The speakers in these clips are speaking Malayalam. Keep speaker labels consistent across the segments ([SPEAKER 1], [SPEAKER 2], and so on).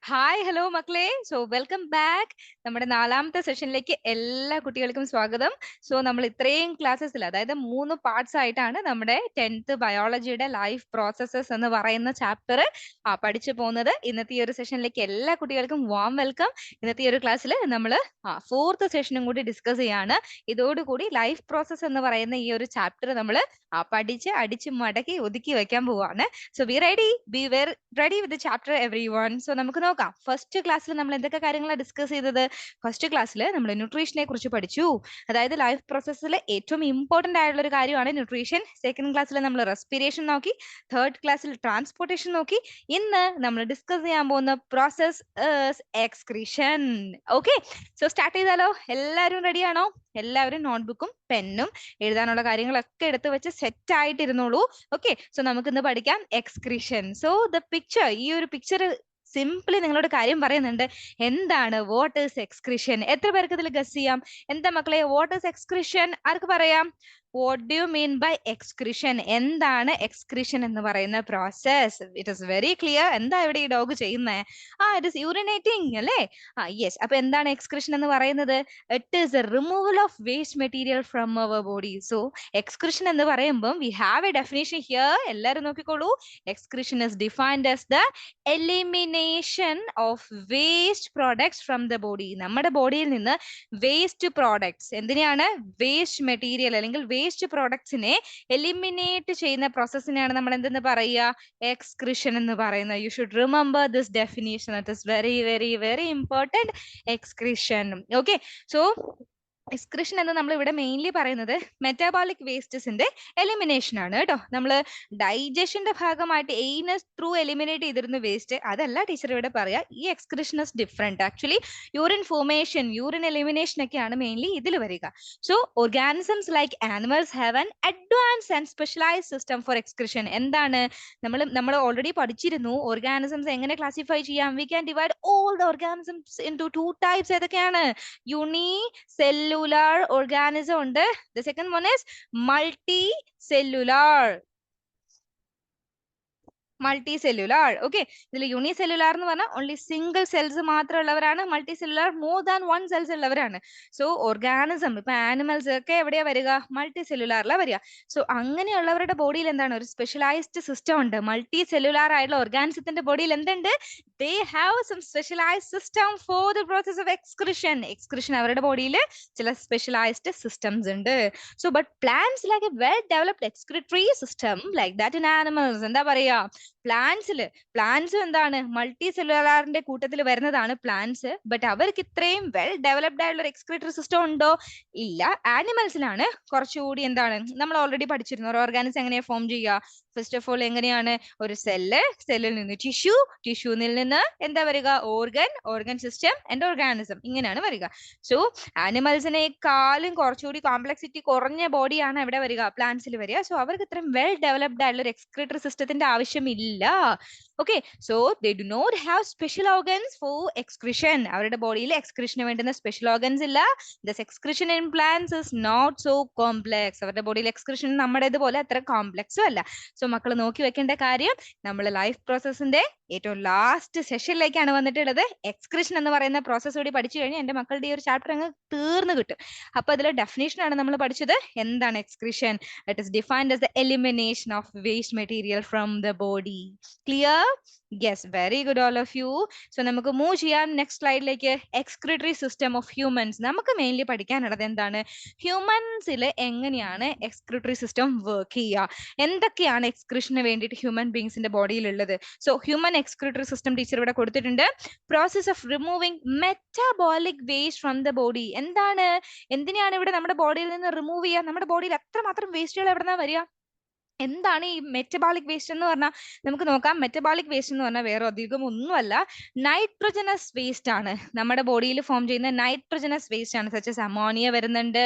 [SPEAKER 1] ഹായ് ഹലോ മക്കളെ. Welcome back. നമ്മുടെ നാലാമത്തെ സെഷനിലേക്ക് എല്ലാ കുട്ടികൾക്കും സ്വാഗതം. നമ്മൾ ഇത്രയും ക്ലാസ്സസിൽ, അതായത് 3 പാർട്സ് ആയിട്ടാണ് നമ്മുടെ 10th ബയോളജിയുടെ ലൈഫ് പ്രോസസ്സസ് എന്ന് പറയുന്ന ചാപ്റ്റർ പഠിച്ചു പോകുന്നത്. ഇന്നത്തെ ഈ ഒരു സെഷനിലേക്ക് എല്ലാ കുട്ടികൾക്കും വാം വെൽക്കം. ഇന്നത്തെ ഈ ഒരു ക്ലാസ്സിൽ നമ്മൾ 4th സെഷനും കൂടി ഡിസ്കസ് ചെയ്യാണ്. ഇതോടുകൂടി ലൈഫ് പ്രോസസ് എന്ന് പറയുന്ന ഈ ഒരു ചാപ്റ്റർ നമ്മൾ പഠിച്ച് അടിച്ച് മടക്കി ഒതുക്കി വെക്കാൻ പോവാണ്. Be ready, be very ready with chapter every one. നമുക്ക് നോക്കാം. ഫസ്റ്റ് ക്ലാസ്സിൽ നമ്മൾ എന്തൊക്കെ കാര്യങ്ങളാണ് ഡിസ്കസ് ചെയ്തത്? ഫസ്റ്റ് ക്ലാസ്സിൽ നമ്മൾ ന്യൂട്രീഷനെ കുറിച്ച് പഠിച്ചു. അതായത് ലൈഫ് പ്രോസസ്സിൽ ഏറ്റവും ഇമ്പോർട്ടന്റ് ആയിട്ടുള്ള ഒരു കാര്യമാണ് ന്യൂട്രീഷൻ. സെക്കൻഡ് ക്ലാസ്സിൽ നമ്മൾ റെസ്പിറേഷൻ നോക്കി. തേർഡ് ക്ലാസ്സിൽ ട്രാൻസ്പോർട്ടേഷൻ നോക്കി. ഇന്ന് നമ്മൾ ഡിസ്കസ് ചെയ്യാൻ പോകുന്ന പ്രോസസ് എക്സ്ക്രീഷൻ. ഓക്കെ, സ്റ്റാർട്ട് ചെയ്താലോ? എല്ലാവരും റെഡിയാണോ? എല്ലാവരും നോട്ട്ബുക്കും പെന്നും എഴുതാനുള്ള കാര്യങ്ങളൊക്കെ എടുത്ത് വെച്ച് സെറ്റ് ആയിട്ടിരുന്നോളൂ. ഓക്കെ, നമുക്ക് ഇന്ന് പഠിക്കാം എക്സ്ക്രീഷൻ. ദ പിക്ചർ, ഈ ഒരു പിക്ചർ സിംപ്ലി നിങ്ങളോട് കാര്യം പറയുന്നുണ്ട്. എന്താണ് വാട്ട് ഈസ് എക്സ്ക്രീഷൻ? എത്ര പേർക്ക് ഇതിൽ ഗസ് ചെയ്യാം? എന്താ മക്കളെ വാട്ട് ഈസ് എക്സ്ക്രീഷൻ? ആർക്ക് പറയാം? What do you mean by excretion? എന്താണ് എക്സ്ക്രീഷൻ എന്ന് പറയുന്ന process? It is very clear. എന്താ ഇവിടെ ഈ ഡോഗ് ചെയ്യുന്നത്? ഇറ്റ് ഈസ് യൂറിനേറ്റിംഗ് അല്ലേ? യെസ്. അപ്പൊ എന്താണ് എക്സ്ക്രീഷൻ എന്ന് പറയുന്നത്? It is a removal of waste material from our body. Excretion എന്ന് പറയുമ്പോൾ we have a definition here. എല്ലാവരും നോക്കിക്കോളൂ. Excretion is defined as the elimination of waste products from the body. നമ്മുടെ ബോഡിയിൽ നിന്ന് വേസ്റ്റ് പ്രോഡക്ട്സ്, എന്തിനാണ്? വേസ്റ്റ് മെറ്റീരിയൽ അല്ലെങ്കിൽ വേസ്റ്റ് പ്രോഡക്ട്സിനെ എലിമിനേറ്റ് ചെയ്യുന്ന പ്രോസസ്സിനെയാണ് നമ്മൾ എന്തെന്ന് പറയുക? എക്സ്ക്രീഷൻ എന്ന് പറയുന്നത്. You should remember this definition. It is very very very important. Excretion. Okay, excretion എന്ന് നമ്മൾ ഇവിടെ മെയിൻലി പറയുന്നത് മെറ്റാബോളിക് വേസ്റ്റസിന്റെ എലിമിനേഷൻ ആണ് കേട്ടോ. നമ്മൾ ഡൈജഷന്റെ ഭാഗമായിട്ട് എയിനസ് ത്രൂ എലിമിനേറ്റ് ചെയ്തിരുന്ന വേസ്റ്റ് അതല്ല ടീച്ചർ ഇവിടെ പറയാ. ഈ excretion is different. Actually urine formation, urine elimination ഒക്കെയാണ് മെയിൻലി ഇതിൽ വരിക. Organisms like animals have an advance and specialised system for excretion. എന്താണ്? നമ്മൾ ഓൾറെഡി പഠിച്ചിരുന്നു ഓർഗാനിസംസ് എങ്ങനെ ക്ലാസിഫൈ ചെയ്യാം. We can divide all the organisms in to 2 types. ഏതൊക്കെയാണ്? യൂണിസെല്ലുലാർ organism ഉണ്ട്. The second one is multicellular. Okay, ഇതിൽ യൂണിസെല്ലുലാർ എന്ന് പറഞ്ഞാൽ ഓൺലി സിംഗിൾ സെൽസ് മാത്രമുള്ളവരാണ്. Multicellular more than 1 cells ഉള്ളവരാണ്. ഓർഗാനിസം ഇപ്പൊ ആനിമൽസ് ഒക്കെ എവിടെയാ വരിക? മൾട്ടി സെല്ലുലാറിലാണ് വരിക. അങ്ങനെയുള്ളവരുടെ ബോഡിയിൽ എന്താണ്? ഒരു സ്പെഷ്യലൈസ്ഡ് സിസ്റ്റം ഉണ്ട്. മൾട്ടി സെല്ലുലാർ ആയിട്ടുള്ള ഓർഗാനിസത്തിന്റെ ബോഡിയിൽ എന്തുണ്ട്? They have some specialized system for the process of excretion. Excretion അവരുടെ ബോഡിയിൽ ചില സ്പെഷ്യലൈസ്ഡ് സിസ്റ്റംസ് ഉണ്ട്. But plants lack a well developed excretory system like that in animals. എന്താ പറയാ? പ്ലാന്റ്സ് എന്താണ്? മൾട്ടി സെല്ലുലാറിന്റെ കൂട്ടത്തിൽ വരുന്നതാണ് പ്ലാന്റ്സ്. ബട്ട് അവർക്ക് ഇത്രയും വെൽ ഡെവലപ്ഡ് ആയിട്ടുള്ള ഒരു എക്സ്ക്രീറ്ററി സിസ്റ്റം ഉണ്ടോ? ഇല്ല. ആനിമൽസിലാണ് കുറച്ചുകൂടി. എന്താണ്? നമ്മൾ ഓൾറെഡി പഠിച്ചിരുന്നു ഒരു ഓർഗാനിസം എങ്ങനെയാ ഫോം ചെയ്യുക. ഫസ്റ്റ് ഓഫ് ഓൾ എങ്ങനെയാണ്? ഒരു സെല്ലിൽ നിന്ന് ടിഷ്യൂനിൽ നിന്ന് എന്താ വരിക? ഓർഗൻ സിസ്റ്റം ആൻഡ് ഓർഗാനിസം, ഇങ്ങനെയാണ് വരിക. ആനിമൽസിനേക്കാളും കുറച്ചുകൂടി കോംപ്ലക്സിറ്റി കുറഞ്ഞ ബോഡിയാണ് എവിടെ വരിക? പ്ലാന്റ്സിൽ വരിക. അവർക്ക് ഇത്രയും വെൽ ഡെവലപ്ഡ് ആയിട്ടുള്ള ഒരു എക്സ്ക്രീറ്ററി സിസ്റ്റത്തിന്റെ ആവശ്യമില്ല. Okay, they do not have special organs for excretion. അവരുടെ ബോഡിയിൽ എക്സ്ക്രീഷന് വേണ്ടുന്ന സ്പെഷ്യൽ ഓർഗൻസ് ഇല്ല. This excretion in plants is not so complex. അവരുടെ ബോഡിയിൽ എക്സ്ക്രീഷൻ നമ്മുടേതുപോലെ അത്ര കോംപ്ലക്സും അല്ല. മക്കൾ നോക്കി വെക്കേണ്ട കാര്യം, നമ്മൾ ലൈഫ് പ്രോസസ്സിന്റെ ഏറ്റവും ലാസ്റ്റ് സെഷനിലേക്കാണ് വന്നിട്ടുള്ളത്. എക്സ്ക്രീഷൻ എന്ന് പറയുന്ന പ്രോസസ് കൂടി പഠിച്ചു കഴിഞ്ഞാൽ എന്റെ മക്കളുടെ ഈ ഒരു ചാപ്റ്റർ അങ്ങ് തീർന്നു കിട്ടും. അപ്പൊ അതിലെ ഡെഫിനേഷൻ ആണ് നമ്മൾ പഠിച്ചത്. എന്താണ് excretion? It is defined as the elimination of waste material from the body. Clear? Yes, very good all of you. നമുക്ക് മൂവ് ചെയ്യാം നെക്സ്റ്റ് സ്ലൈഡിലേക്ക്. Excretory system of humans. നമുക്ക് മെയിൻലി പഠിക്കാനുള്ളത് എന്താണ്? ഹ്യൂമൻസിൽ എങ്ങനെയാണ് എക്സ്ക്രീറ്ററി സിസ്റ്റം വർക്ക് ചെയ്യുക, എന്തൊക്കെയാണ് എക്സ്ക്രീഷന് വേണ്ടിയിട്ട് ഹ്യൂമൻ ബീങ്സിന്റെ ബോഡിയിൽ ഉള്ളത്. ഹ്യൂമൻ എക്സ്ക്രീറ്ററി സിസ്റ്റം ടീച്ചർ ഇവിടെ കൊടുത്തിട്ടുണ്ട്. Process of removing metabolic waste from the body. എന്തിനാണ് ഇവിടെ നമ്മുടെ ബോഡിയിൽ നിന്ന് റിമൂവ് ചെയ്യുക? നമ്മുടെ ബോഡിയിൽ എത്രമാത്രം വേസ്റ്റുകൾ എവിടെന്നാ വരിക? എന്താണ് ഈ മെറ്റബോളിക് വേസ്റ്റ് എന്ന് പറഞ്ഞാൽ? നമുക്ക് നോക്കാം. മെറ്റബോളിക് വേസ്റ്റ് എന്ന് പറഞ്ഞാൽ വേറെ അധികം ഒന്നുമല്ല, നൈട്രോജനസ് വേസ്റ്റ് ആണ്. നമ്മുടെ ബോഡിയിൽ ഫോം ചെയ്യുന്ന നൈട്രോജനസ് വേസ്റ്റ് ആണ്. സച്ചസ് അമോണിയ വരുന്നുണ്ട്.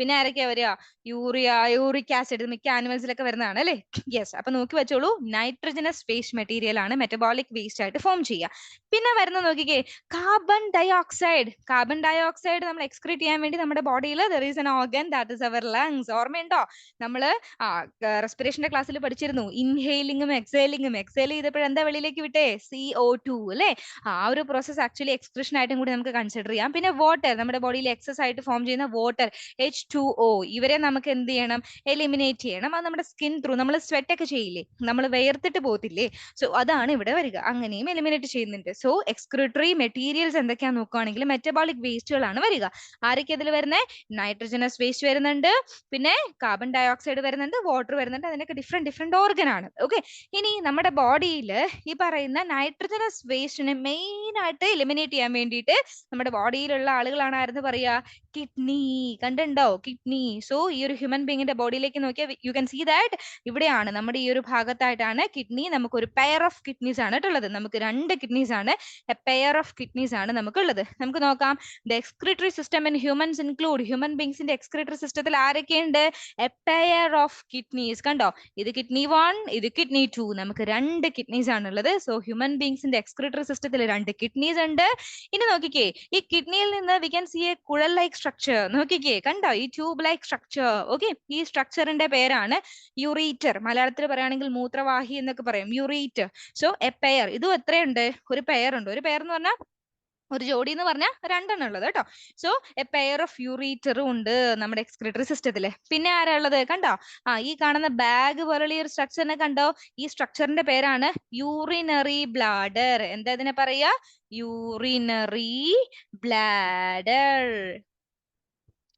[SPEAKER 1] പിന്നെ ആരൊക്കെയാ വരിക? യൂറിക് ആസിഡ് മിക്ക ആനിമൽസിലൊക്കെ വരുന്നതാണ് അല്ലേ? യെസ്. അപ്പൊ നോക്കി വെച്ചോളൂ, നൈട്രോജനസ് വേസ്റ്റ് മെറ്റീരിയൽ ആണ് മെറ്റബോളിക് വേസ്റ്റ് ആയിട്ട് ഫോം ചെയ്യുക. പിന്നെ വരുന്ന നോക്കിക്കേ, കാർബൺ ഡയോക്സൈഡ്. കാർബൺ ഡയോക്സൈഡ് നമ്മൾ എക്സ്ക്രീറ്റ് ചെയ്യാൻ വേണ്ടി നമ്മുടെ ബോഡിയിൽ there is an organ that is our lungs. ഓർമ്മയുണ്ടോ? നമ്മള് റെസ്പിറേഷൻ റെസ്പിറേഷന്റെ ക്ലാസ്സിൽ പഠിച്ചിരുന്നു. ഇൻഹെയിലിംഗും എക്സേലിംഗും. എക്സേൽ ചെയ്തപ്പോൾ എന്താ വെളിയിലേക്ക് വിട്ടേ? CO2 അല്ലെ? ആ ഒരു പ്രോസസ് ആക്ച്വലി എക്സ്ക്രീഷൻ ആയിട്ടും കൂടി നമുക്ക് കൺസിഡർ ചെയ്യാം. പിന്നെ വാട്ടർ, നമ്മുടെ ബോഡിയിൽ എക്സസ് ആയിട്ട് ഫോം ചെയ്യുന്ന വാട്ടർ, H2O, ഇവരെ നമുക്ക് എന്ത് ചെയ്യണം? എലിമിനേറ്റ് ചെയ്യണം. അത് നമ്മുടെ സ്കിൻ ത്രൂ, നമ്മൾ സ്വെറ്റ് ഒക്കെ ചെയ്യില്ലേ, നമ്മൾ വേർത്തിട്ട് പോകത്തില്ലേ, സോ അതാണ് ഇവിടെ വരിക. അങ്ങനെയും എലിമിനേറ്റ് ചെയ്യുന്നുണ്ട്. സോ എക്സ്ക്രിട്ടറി മെറ്റീരിയൽസ് എന്തൊക്കെയാന്ന് നോക്കുകയാണെങ്കിൽ മെറ്റബോളിക് വേസ്റ്റുകളാണ് വരിക. ആരൊക്കെ ഇതിൽ വരുന്നത്? നൈട്രജനസ് വേസ്റ്റ് വരുന്നുണ്ട്, പിന്നെ കാർബൺ ഡയോക്സൈഡ് വരുന്നുണ്ട്, വാട്ടർ വരുന്നുണ്ട്. അതിനൊക്കെ ഡിഫറെന്റ് ഓർഗൻ ആണ്. ഓക്കെ, ഇനി നമ്മുടെ ബോഡിയിൽ ഈ പറയുന്ന നൈട്രജനസ് വേസ്റ്റിനെ മെയിൻ ആയിട്ട് എലിമിനേറ്റ് ചെയ്യാൻ വേണ്ടിയിട്ട് നമ്മുടെ ബോഡിയിലുള്ള ആളുകളാണ് ആരെന്ന് പറയാ? കിഡ്നി. കണ്ടുണ്ടോ? കിഡ്നി. സോ ഈ ഒരു ഹ്യൂമൻ ബീങ്ങിന്റെ ബോഡിയിലേക്ക് നോക്കിയാൽ യു ക്യാൻ സീ ദാറ്റ് ഇവിടെയാണ്, നമ്മുടെ ഈ ഒരു ഭാഗത്തായിട്ടാണ് കിഡ്നി. നമുക്ക് ഒരു പെയർ ഓഫ് കിഡ്നീസ് ആണ് ഉള്ളത്. നമുക്ക് 2 കിഡ്നീസ് ആണ്, എ പെയർ ഓഫ് കിഡ്നീസ് ആണ് നമുക്കുള്ളത്. നമുക്ക് നോക്കാം. The excretory system in humans include, human ബീങ്സിന്റെ എക്സ്ക്രിട്ടറി സിസ്റ്റത്തിൽ ആരൊക്കെയുണ്ട്? A pair of kidneys. കണ്ടോ? ഇത് കിഡ്നി 1, ഇത് കിഡ്നി 2. നമുക്ക് 2 കിഡ്നീസ് ആണുള്ളത്. സോ ഹ്യൂമൻ ബീങ്സിന്റെ എക്സ്ക്രിട്ടറി സിസ്റ്റത്തിൽ 2 കിഡ്നീസ് ഉണ്ട്. ഇനി നോക്കിക്കേ, ഈ കിഡ്നിയിൽ നിന്ന് വി ക്യാൻ സീ എ കുഴൽ ലൈക്ക് സ്ട്രക്ചർ. നോക്കിക്കേ, കണ്ടോ? ഈ ട്യൂബ് ലൈക്ക് സ്ട്രക്ചർ. ഓക്കെ, ഈ സ്ട്രക്ചറിന്റെ പേരാണ് യൂറീറ്റർ. മലയാളത്തിൽ പറയുകയാണെങ്കിൽ മൂത്രവാഹി എന്നൊക്കെ പറയും, യൂറീറ്റർ. സോ എ പെയർ, ഇതും എത്രയുണ്ട്? ഒരു പെയർ ഉണ്ട്. ഒരു പെയർ എന്ന് പറഞ്ഞാൽ ഒരു ജോഡി എന്ന് പറഞ്ഞാൽ 2 ഉള്ളത് കേട്ടോ. സോ എ പെയർ ഓഫ് യൂറീറ്ററും ഉണ്ട് നമ്മുടെ എക്സ്ക്രിട്ടറി സിസ്റ്റത്തില്. പിന്നെ ആരാ ഉള്ളത്? കണ്ടോ? ഈ കാണുന്ന ബാഗ് പോലുള്ള ഈ ഒരു സ്ട്രക്ചറിനെ കണ്ടോ? ഈ സ്ട്രക്ചറിന്റെ പേരാണ് യൂറിനറി ബ്ലാഡർ. എന്താ ഇതിനെ പറയാ? Urinary bladder.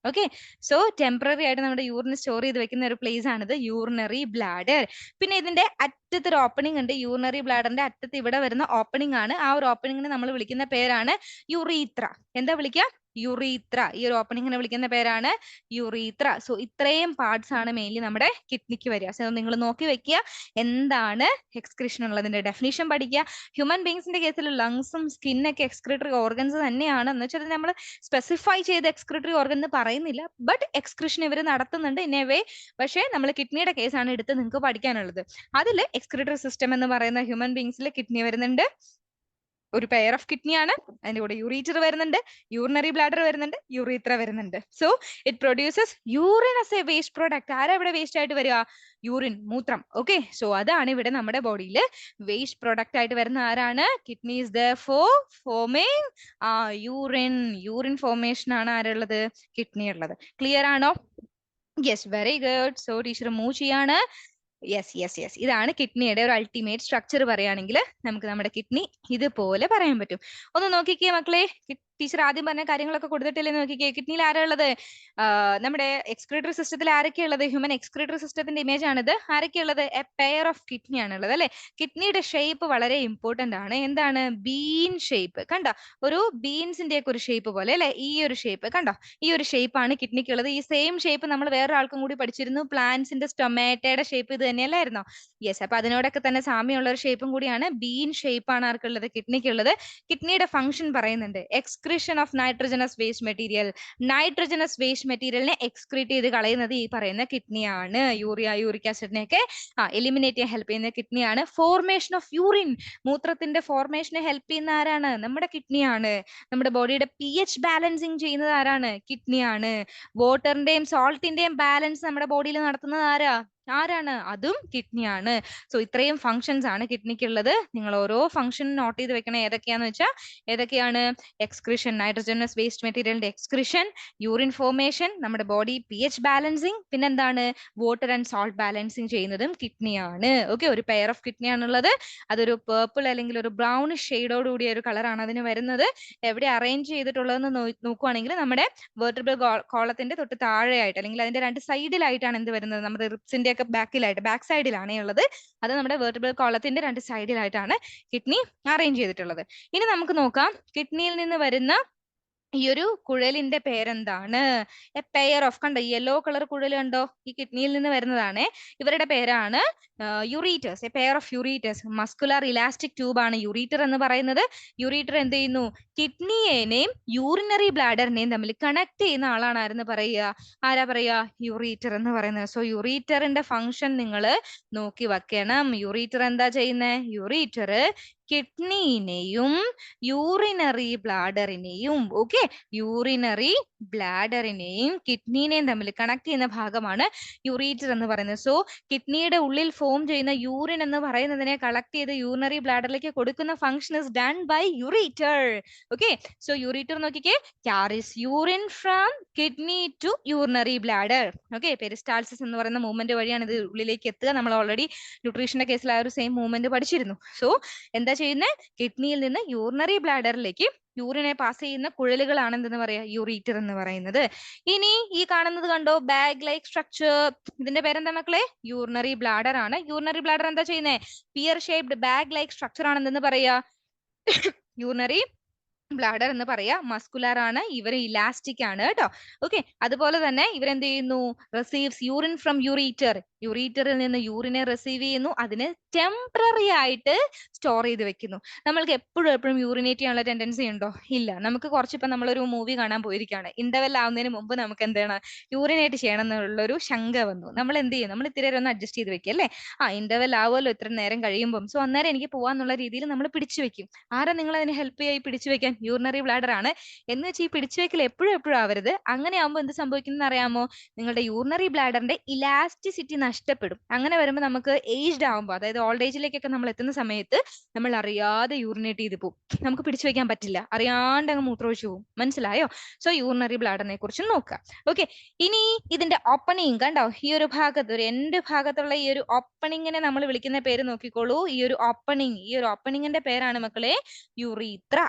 [SPEAKER 1] Okay, so temporary ആയിട്ട് നമ്മുടെ യൂറിൻ സ്റ്റോർ ചെയ്ത് വെക്കുന്ന ഒരു പ്ലേസ് ആണിത്, യൂറിനറി ബ്ലാഡർ. പിന്നെ ഇതിന്റെ അറ്റത്ത് ഒരു ഓപ്പണിംഗ് ഉണ്ട്. യൂറിനറി ബ്ലാഡറിന്റെ അറ്റത്ത് ഇവിടെ വരുന്ന ഓപ്പണിംഗ് ആണ്. ആ ഒരു ഓപ്പണിംഗിനെ നമ്മൾ വിളിക്കുന്ന പേരാണ് യുറീത്ര. എന്താ വിളിക്കുക? യുറീത്ര. ഈ ഒരു ഓപ്പണിംഗിനെ വിളിക്കുന്ന പേരാണ് യുറീത്ര. സോ ഇത്രയും പാർട്സ് ആണ് മെയിൻലി നമ്മുടെ കിഡ്നിക്ക് വരിക. സോ നിങ്ങൾ നോക്കി വെക്കുക, എന്താണ് എക്സ്ക്രീഷൻ ഉള്ളതിന്റെ ഡെഫിനിഷൻ പഠിക്കുക. ഹ്യൂമൻ ബീങ്സിന്റെ കേസിൽ ലങ്സും സ്കിന്നൊക്കെ എക്സ്ക്രിട്ടറി ഓർഗൻസ് തന്നെയാണ്. എന്ന് വെച്ചാൽ നമ്മൾ സ്പെസിഫൈ ചെയ്ത് എക്സ്ക്രിട്ടറി ഓർഗൻ എന്ന് പറയുന്നില്ല, ബട്ട് എക്സ്ക്രിഷൻ ഇവർ നടത്തുന്നുണ്ട് ഇൻ എ വേ. പക്ഷേ നമ്മൾ കിഡ്നിയുടെ കേസാണ് എടുത്ത് നിങ്ങൾക്ക് പഠിക്കാനുള്ളത്. അതിൽ എക്സ്ക്രിട്ടറി സിസ്റ്റം എന്ന് പറയുന്ന ഹ്യൂമൻ ബീങ്സിൽ കിഡ്നി വരുന്നുണ്ട്, ഒരു പെയർ ഓഫ് കിഡ്നി ആണ്. അതിന്റെ കൂടെ യൂറീറ്റർ വരുന്നുണ്ട്, യൂറിനറി ബ്ലാഡർ വരുന്നുണ്ട്, യൂറീത്ര വരുന്നുണ്ട്. So it produces urine as A waste product. ആരാ ഇവിടെ വേസ്റ്റ് ആയിട്ട് വരിക? യൂറിൻ, മൂത്രം. ഓക്കെ, സോ അതാണ് ഇവിടെ നമ്മുടെ ബോഡിയിൽ വേസ്റ്റ് പ്രോഡക്റ്റ് ആയിട്ട് വരുന്ന ആരാണ്? Kidney is therefore forming urine formation ആണ് ആരുള്ളത്? കിഡ്നി ഉള്ളത്. ക്ലിയർ ആണോ? Yes, very good. So teacher move ചെയ്യാണ്. യെസ്, ഇതാണ് കിഡ്നിയുടെ ഒരു അൾട്ടിമേറ്റ് സ്ട്രക്ചർ. പറയുകയാണെങ്കിൽ നമുക്ക് നമ്മുടെ കിഡ്നി ഇതുപോലെ പറയാൻ പറ്റും. ഒന്ന് നോക്കിക്കേ മക്കളെ, ടീച്ചർ ആദ്യം പറഞ്ഞ കാര്യങ്ങളൊക്കെ കൊടുത്തിട്ടില്ലേ? നോക്കിക്കേ, കിഡ്നിയിൽ ആരാ ഉള്ളത്? നമ്മുടെ എക്സ്ക്രിട്ടറി സിസ്റ്റത്തിൽ ആരൊക്കെ ഉള്ളത്? ഹ്യൂമൻ എക്സ്ക്രിട്ടറി സിസ്റ്റത്തിന്റെ ഇമേജ് ആണിത്. ആരൊക്കെ ഉള്ളത്? എ പെയർ ഓഫ് കിഡ്നി ആണുള്ളത് അല്ലെ? കിഡ്നിയുടെ ഷേപ്പ് വളരെ ഇമ്പോർട്ടന്റ് ആണ്. എന്താണ്? Been shape. കണ്ടോ? ഒരു ബീൻസിന്റെ ഒക്കെ ഒരു ഷേപ്പ് പോലെ അല്ലെ? ഈ ഒരു ഷേപ്പ് കണ്ടോ? ഈ ഒരു ഷേപ്പ് ആണ് കിഡ്നിക്ക് ഉള്ളത്. ഈ സെയിം ഷേപ്പ് നമ്മൾ വേറൊരാൾക്കും കൂടി പഠിച്ചിരുന്നു. പ്ലാന്റ്സിന്റെ സ്റ്റൊമാറ്റയുടെ ഷേപ്പ് ഇത് തന്നെയല്ലായിരുന്നോ? യെസ്, അപ്പൊ അതിനോടൊക്കെ തന്നെ സാമ്യമുള്ള ഒരു ഷേപ്പും കൂടിയാണ്. ബീൻ ഷേപ്പ് ആണ് ആർക്കുള്ളത്? കിഡ്നിക്കുള്ളത്. കിഡ്നിയുടെ ഫംഗ്ഷൻ പറയുന്നുണ്ട്. Excretion of nitrogenous waste material. Nitrogenous waste മെറ്റീരിയലിനെ എക്സ്ക്രീറ്റ് ചെയ്ത് കളയുന്നത് ഈ പറയുന്ന കിഡ്നിയാണ്. യൂറിക് ആസിഡിനെയൊക്കെ എലിമിനേറ്റ് ചെയ്യാൻ ഹെൽപ്പ് ചെയ്യുന്ന കിഡ്നിയാണ്. ഫോർമേഷൻ ഓഫ് യൂറിൻ, മൂത്രത്തിന്റെ ഫോർമേഷനെ ഹെൽപ്പ് ചെയ്യുന്ന ആരാണ്? നമ്മുടെ കിഡ്നിയാണ്. നമ്മുടെ ബോഡിയുടെ pH ബാലൻസിങ് ചെയ്യുന്നത് ആരാണ്? കിഡ്നിയാണ്. വാട്ടറിന്റെയും സോൾട്ടിന്റെയും ബാലൻസ് നമ്മുടെ ബോഡിയിൽ നടത്തുന്നത് ആരാണ്? അതും കിഡ്നിയാണ്. സോ ഇത്രയും ഫംഗ്ഷൻസ് ആണ് കിഡ്നിക്കുള്ളത്. നിങ്ങൾ ഓരോ ഫംഗ്ഷൻ നോട്ട് ചെയ്ത് വെക്കണം. ഏതൊക്കെയാന്ന് വെച്ചാൽ ഏതൊക്കെയാണ്? എക്സ്ക്രിഷൻ, നൈട്രജനസ് വേസ്റ്റ് മെറ്റീരിയലിന്റെ എക്സ്ക്രിഷൻ, യൂറിൻ ഫോർമേഷൻ, നമ്മുടെ ബോഡി pH ബാലൻസിങ്, പിന്നെന്താണ്? വാട്ടർ ആൻഡ് സോൾട്ട് ബാലൻസിങ് ചെയ്യുന്നതും കിഡ്നിയാണ്. ഓക്കെ, ഒരു പെയർ ഓഫ് കിഡ്നി ആണുള്ളത്. അതൊരു പേർപ്പിൾ അല്ലെങ്കിൽ ഒരു ബ്രൗൺ ഷെയ്ഡോട് കൂടിയ ഒരു കളറാണ് അതിന് വരുന്നത്. എവിടെ അറേഞ്ച് ചെയ്തിട്ടുള്ളതെന്ന് നോക്കുവാണെങ്കിൽ നമ്മുടെ വെർട്ടിബ്രൽ കോളത്തിന്റെ തൊട്ട് താഴെയായിട്ട് അല്ലെങ്കിൽ അതിന്റെ 2 സൈഡിലായിട്ടാണ് എന്ത് വരുന്നത്? നമ്മുടെ റിപ്സിന്റെ ഒക്കെ ബാക്കിലായിട്ട്, ബാക്ക് സൈഡിലാണ് ഉള്ളത്. അത് നമ്മുടെ വെർട്ടിബ്രൽ കോളത്തിന്റെ 2 സൈഡിലായിട്ടാണ് കിഡ്നി അറേഞ്ച് ചെയ്തിട്ടുള്ളത്. ഇനി നമുക്ക് നോക്കാം, കിഡ്നിയിൽ നിന്ന് വരുന്ന ഈ ഒരു കുഴലിന്റെ പേരെന്താണ്? എ പെയർ ഓഫ്, കണ്ടോ യെല്ലോ കളർ കുഴൽ കണ്ടോ? ഈ കിഡ്നിയിൽ നിന്ന് വരുന്നതാണ്. ഇവരുടെ പേരാണ് ureters. A pair of ureters. Muscular elastic tube ആണ് യുറീറ്റർ എന്ന് പറയുന്നത്. യുറീറ്റർ എന്ത് ചെയ്യുന്നു? കിഡ്നിയെയും യൂറിനറി ബ്ലാഡറിനെയും തമ്മിൽ കണക്ട് ചെയ്യുന്ന ആളാണ് ആരെന്ന് പറയുക? ആരാ പറയുക? യുറീറ്റർ എന്ന് പറയുന്നത്. സോ യുറീറ്ററിന്റെ ഫംഗ്ഷൻ നിങ്ങൾ നോക്കി വെക്കണം. യുറീറ്റർ എന്താ ചെയ്യുന്നത്? യുറീറ്റർ കിഡ്നിനെയും യൂറിനറി ബ്ലാഡറിനെയും ഓക്കെ യൂറിനറി ബ്ലാഡറിനെയും കിഡ്നിനെയും തമ്മിൽ കണക്ട് ചെയ്യുന്ന ഭാഗമാണ് യൂറീറ്റർ എന്ന് പറയുന്നത്. സോ കിഡ്നിയുടെ ഉള്ളിൽ ഫോം ചെയ്യുന്ന യൂറിൻ എന്ന് പറയുന്നതിനെ കളക്ട് ചെയ്ത് യൂറിനറി ബ്ലാഡറിലേക്ക് കൊടുക്കുന്ന function is done by ureter. Okay so ureter നോക്കിക്കേ, carries urine from kidney to urinary bladder. Okay peristalsis എന്ന് പറയുന്ന മൂവ്മെന്റ് വഴിയാണ് ഇത് ഉള്ളിലേക്ക് എത്തുക. നമ്മൾ ഓൾറെഡി ന്യൂട്രീഷന്റെ കേസിൽ ആ ഒരു സെയിം മൂവ്മെന്റ് പഠിച്ചിരുന്നു. സോ എന്താ ചെയ്യുന്നത്, കിഡ്നിയിൽ നിന്ന് യൂറിനറി ബ്ലാഡറിലേക്ക് യൂറിനെ പാസ് ചെയ്യുന്ന കുഴലുകളാണ് എന്തെന്ന് പറയാ, യൂറീറ്റർ എന്ന് പറയുന്നത്. ഇനി ഈ കാണുന്നത് കണ്ടോ, ബാഗ് ലൈക്ക് സ്ട്രക്ചർ, ഇതിന്റെ പേരെന്താ മക്കളെ, യൂറിനറി ബ്ലാഡർ ആണ്. യൂറിനറി ബ്ലാഡർ എന്താ ചെയ്യുന്നത്, peer shaped bag like structure ആണ് എന്തെന്ന് പറയാ, യൂറിനറി ബ്ലാഡർ എന്ന് പറയാ. മസ്കുലാർ ആണ്, ഇവർ ഇലാസ്റ്റിക് ആണ് കേട്ടോ. ഓക്കെ അതുപോലെ തന്നെ ഇവരെന്ത് ചെയ്യുന്നു, റിസീവ്സ് യൂറിൻ ഫ്രം യൂറീറ്റർ, യൂറീറ്ററിൽ നിന്ന് യൂറിനെ റിസീവ് ചെയ്യുന്നു, അതിന് ടെമ്പററി ആയിട്ട് സ്റ്റോർ ചെയ്ത് വെക്കുന്നു. നമ്മൾക്ക് എപ്പോഴും യൂറിനേറ്റ് ചെയ്യാനുള്ള ടെൻഡൻസി ഉണ്ടോ, ഇല്ല. നമുക്ക് കുറച്ചിപ്പോ നമ്മളൊരു മൂവി കാണാൻ പോയിരിക്കുകയാണ്, ഇന്റർവെൽ ആവുന്നതിന് മുമ്പ് നമുക്ക് എന്താണ് യൂറിനേറ്റ് ചെയ്യണം എന്നുള്ളൊരു ശങ്ക വന്നു. നമ്മൾ എന്ത് ചെയ്യും, നമ്മൾ ഇത്തിരി നേരം ഒന്ന് അഡ്ജസ്റ്റ് ചെയ്ത് വെക്കും അല്ലേ, ഇന്റർവെൽ ആവുമല്ലോ ഇത്ര നേരം കഴിയുമ്പോൾ, സോ അന്നേരം എനിക്ക് പോവാന്നുള്ള രീതിയിൽ നമ്മൾ പിടിച്ചു വെക്കും. ആരാ നിങ്ങൾ അതിനെ ഹെൽപ്പ് ചെയ്യായി പിടിച്ചു വെക്കാൻ, യൂറിനറി ബ്ലാഡർ ആണ്. എന്ന് വെച്ച് ഈ പിടിച്ചു വെക്കൽ എപ്പോഴും ആവരുത്. അങ്ങനെ ആവുമ്പോൾ എന്ത് സംഭവിക്കുന്നത് അറിയാമോ, നിങ്ങളുടെ യൂറിനറി ബ്ലാഡറിന്റെ ഇലാസ്റ്റിസിറ്റി നഷ്ടപ്പെടും. അങ്ങനെ വരുമ്പോൾ നമുക്ക് ഏജ്ഡ് ആവുമ്പോൾ, അതായത് ഓൾഡ് ഏജിലേക്കൊക്കെ നമ്മൾ എത്തുന്ന സമയത്ത് നമ്മൾ അറിയാതെ യൂറിനേറ്റ് ചെയ്ത് പോകും, നമുക്ക് പിടിച്ചു വെക്കാൻ പറ്റില്ല, അറിയാണ്ട് അങ്ങ് മൂത്രമൊഴിച്ചു പോകും. മനസ്സിലായോ? സോ യൂറിനറി ബ്ലാഡറിനെ കുറിച്ച് നോക്കാം. ഓക്കെ ഇനി ഇതിന്റെ ഓപ്പണിങ് കണ്ടോ, ഈ ഒരു ഭാഗത്ത് ഒരു എൻഡ് ഭാഗത്തുള്ള ഈ ഒരു ഓപ്പണിങ്ങിനെ നമ്മൾ വിളിക്കുന്ന പേര് നോക്കിക്കോളൂ. ഈ ഒരു ഓപ്പണിങ്ങിന്റെ പേരാണ് മക്കളെ യുറീത്ര.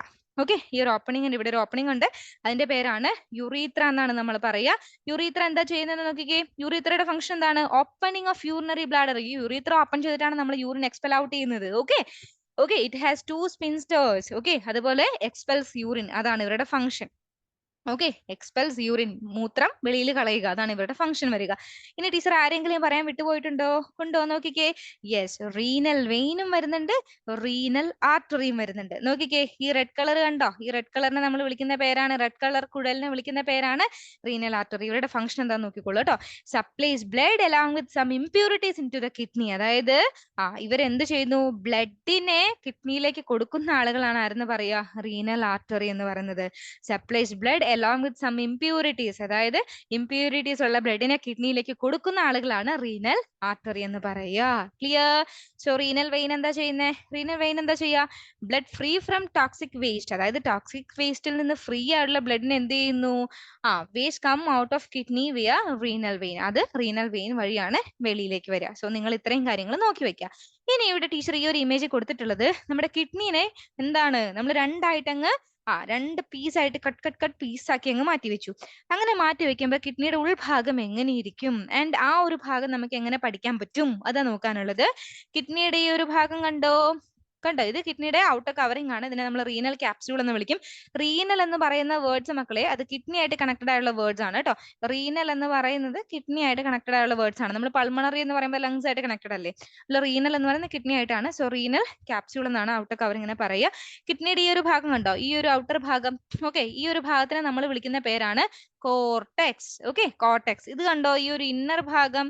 [SPEAKER 1] ഓക്കെ ഈ ഒരു ഓപ്പണിംഗ്, ഇവിടെ ഒരു ഓപ്പണിംഗ് ഉണ്ട്, അതിന്റെ പേരാണ് യുറീത്ര എന്നാണ് നമ്മൾ പറയാ. യുറീത്ര എന്താ ചെയ്യുന്നത് നോക്കിക്കേ, യുറീത്രയുടെ ഫംഗ്ഷൻ എന്താണ്, ഓപ്പണിംഗ് ഓഫ് യൂറിനറി ബ്ലാഡർ. ഈ യുറീത്ര ഓപ്പൺ ചെയ്തിട്ടാണ് നമ്മൾ യൂറിൻ എക്സ്പെൽ ഔട്ട് ചെയ്യുന്നത്. Okay it has 2 സ്പിൻസ്റ്റേഴ്സ്. ഓക്കെ അതുപോലെ എക്സ്പെൽസ് യൂറിൻ, അതാണ് ഇവരുടെ ഫംഗ്ഷൻ. ഓക്കെ എക്സ്പെൽസ് യൂറിൻ, മൂത്രം വെളിയിൽ കളയുക, അതാണ് ഇവരുടെ ഫംഗ്ഷൻ വരിക. ഇനി ടീച്ചർ ആരെങ്കിലും പറയാൻ വിട്ടുപോയിട്ടുണ്ടോ, ഉണ്ടോ നോക്കിക്കേ. യെസ്, റീനൽ വെയിനും വരുന്നുണ്ട്, റീനൽ ആർട്ടറിയും വരുന്നുണ്ട്. നോക്കിക്കേ ഈ റെഡ് കളർ കണ്ടോ, ഈ റെഡ് കളറിനെ നമ്മൾ വിളിക്കുന്ന പേരാണ്, റെഡ് കളർ കുഴലിനെ വിളിക്കുന്ന പേരാണ് റീനൽ ആർട്ടറി. ഇവരുടെ ഫംഗ്ഷൻ എന്താന്ന് നോക്കിക്കോളൂ കേട്ടോ. Supplies blood along with some impurities in to the kidney. അതായത് ഇവരെന്ത് ചെയ്യുന്നു, ബ്ലഡിനെ കിഡ്നിയിലേക്ക് കൊടുക്കുന്ന ആളുകളാണ് ആരെന്ന് പറയാ, റീനൽ ആർട്ടറി എന്ന് പറയുന്നത്. Supplies blood along with some impurities, അതായത് ഇംപ്യൂരിറ്റീസ് ഉള്ള ബ്ലഡിനെ കിഡ്നിയിലേക്ക് കൊടുക്കുന്ന ആളുകളാണ് റീനൽ ആർട്ടറി എന്ന് പറയാ. ക്ലിയർ? സോ റീനൽ വെയിൻ എന്താ ചെയ്യുന്നത്, റീനൽ വെയിൻ എന്താ ചെയ്യാ, blood free from toxic waste, അതായത് ടോക്സിക് വേസ്റ്റിൽ നിന്ന് ഫ്രീ ആയിട്ടുള്ള ബ്ലഡിനെ എന്ത് ചെയ്യുന്നു, waste come out of kidney via renal vein, അത് റീനൽ വെയിൻ വഴിയാണ് വെളിയിലേക്ക് വരിക. സോ നിങ്ങൾ ഇത്രയും കാര്യങ്ങൾ നോക്കി വെക്കുക. ഇനി ഇവിടെ ടീച്ചർ ഈ ഒരു ഇമേജ് കൊടുത്തിട്ടുള്ളത് നമ്മുടെ കിഡ്നിനെ എന്താണ് നമ്മൾ രണ്ടായിട്ടങ്ങ് രണ്ട് പീസായിട്ട് കട്ട് പീസാക്കി അങ്ങ് മാറ്റി വെച്ചു. അങ്ങനെ മാറ്റി വെക്കുമ്പോൾ കിഡ്നിയുടെ ഉൾഭാഗം എങ്ങനെയിരിക്കും ആൻഡ് ആ ഒരു ഭാഗം നമുക്ക് എങ്ങനെ പഠിക്കാൻ പറ്റും, അതാ നോക്കാനുള്ളത്. കിഡ്നിയുടെ ഈ ഒരു ഭാഗം കണ്ടോ, ഇത് കിഡ്നിയുടെ ഔട്ടർ കവറിംഗ് ആണ്. ഇതിനെ നമ്മൾ റീനൽ ക്യാപ്സ്യൂൾ എന്ന് വിളിക്കും. റീനൽ എന്ന് പറയുന്ന വേർഡ്സ് മക്കളെ അത് കിഡ്നി ആയിട്ട് കണക്റ്റഡ് ആയുള്ള വേർഡ്സ് ആണ് കേട്ടോ. റീനൽ എന്ന് പറയുന്നത് കിഡ്നി ആയിട്ട് കണക്റ്റഡ് ആയുള്ള വേർഡ്സ് ആണ്. നമ്മൾ പൾമണറി എന്ന് പറയുമ്പോൾ ലങ്സ് ആയിട്ട് കണക്റ്റഡ് അല്ലേ, അല്ല റീനൽ എന്ന് പറയുന്നത് കിഡ്നി ആയിട്ടാണ്. സോ റീനൽ ക്യാപ്സ്യൂൾ എന്നാണ് ഔട്ടർ കവറിംഗിനെ പറയുക. കിഡ്നിയുടെ ഈ ഒരു ഭാഗം കണ്ടോ, ഈ ഒരു ഔട്ടർ ഭാഗം, ഓക്കെ ഈ ഒരു ഭാഗത്തിനെ നമ്മൾ വിളിക്കുന്ന പേരാണ് കോർട്ടെക്സ്. Okay cortex. ഇത് കണ്ടോ, ഈ ഒരു ഇന്നർ ഭാഗം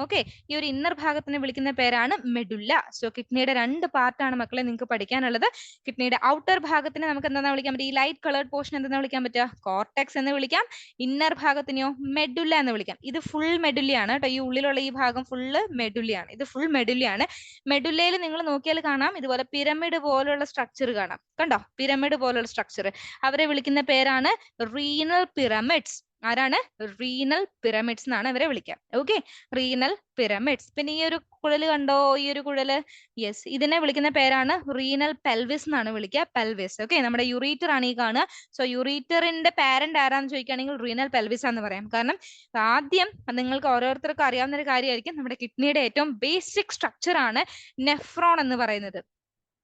[SPEAKER 1] ഓക്കെ ഈ ഒരു ഇന്നർ ഭാഗത്തിനെ വിളിക്കുന്ന പേരാണ് മെഡുല്ല. സോ കിഡ്നിയുടെ രണ്ട് പാർട്ടാണ് മക്കളെ നിങ്ങൾക്ക് പഠിക്കാനുള്ളത്. കിഡ്നിയുടെ ഔട്ടർ ഭാഗത്തിനെ നമുക്ക് എന്താ വിളിക്കാൻ പറ്റുക, ഈ ലൈറ്റ് കളേർഡ് പോർഷൻ എന്താ വിളിക്കാൻ പറ്റുക, കോർട്ടെക്സ് എന്ന് വിളിക്കാം. ഇന്നർ ഭാഗത്തിനെയോ മെഡുല്ല എന്ന് വിളിക്കാം. ഇത് ഫുൾ മെഡുല്ലയാണ് കേട്ടോ, ഈ ഉള്ളിലുള്ള ഈ ഭാഗം ഫുള്ള് മെഡുല്ലയാണ്, ഇത് ഫുൾ മെഡുല്ലയാണ്. മെഡുല്ലയിൽ നിങ്ങൾ നോക്കിയാൽ കാണാം ഇതുപോലെ പിരമിഡ് പോലുള്ള സ്ട്രക്ചർ കാണാം, കണ്ടോ പിരമിഡ് പോലുള്ള സ്ട്രക്ചർ. അവരെ വിളിക്കുന്ന പേരാണ് റീനൽ പിരമിഡ്സ്. ആരാണ്, റീനൽ പിരമിഡ്സ് എന്നാണ് അവരെ വിളിക്കുക. Okay renal pyramids. പിന്നെ ഈ ഒരു കുഴല് കണ്ടോ, ഈ ഒരു കുഴല്, യെസ് ഇതിനെ വിളിക്കുന്ന പേരാണ് റീനൽ പെൽവിസ് എന്നാണ് വിളിക്കുക, പെൽവിസ്. ഓക്കെ നമ്മുടെ യുറീറ്റർ ആണ് ഈ കാണുക. സോ യുറീറ്ററിന്റെ പാരന്റ് ആരാന്ന് ചോദിക്കുകയാണെങ്കിൽ റീനൽ പെൽവിസ് എന്ന് പറയാം. കാരണം ആദ്യം നിങ്ങൾക്ക് ഓരോരുത്തർക്കും അറിയാവുന്ന ഒരു കാര്യമായിരിക്കും, നമ്മുടെ കിഡ്നിയുടെ ഏറ്റവും ബേസിക് സ്ട്രക്ചർ ആണ് നെഫ്രോൺ എന്ന് പറയുന്നത്.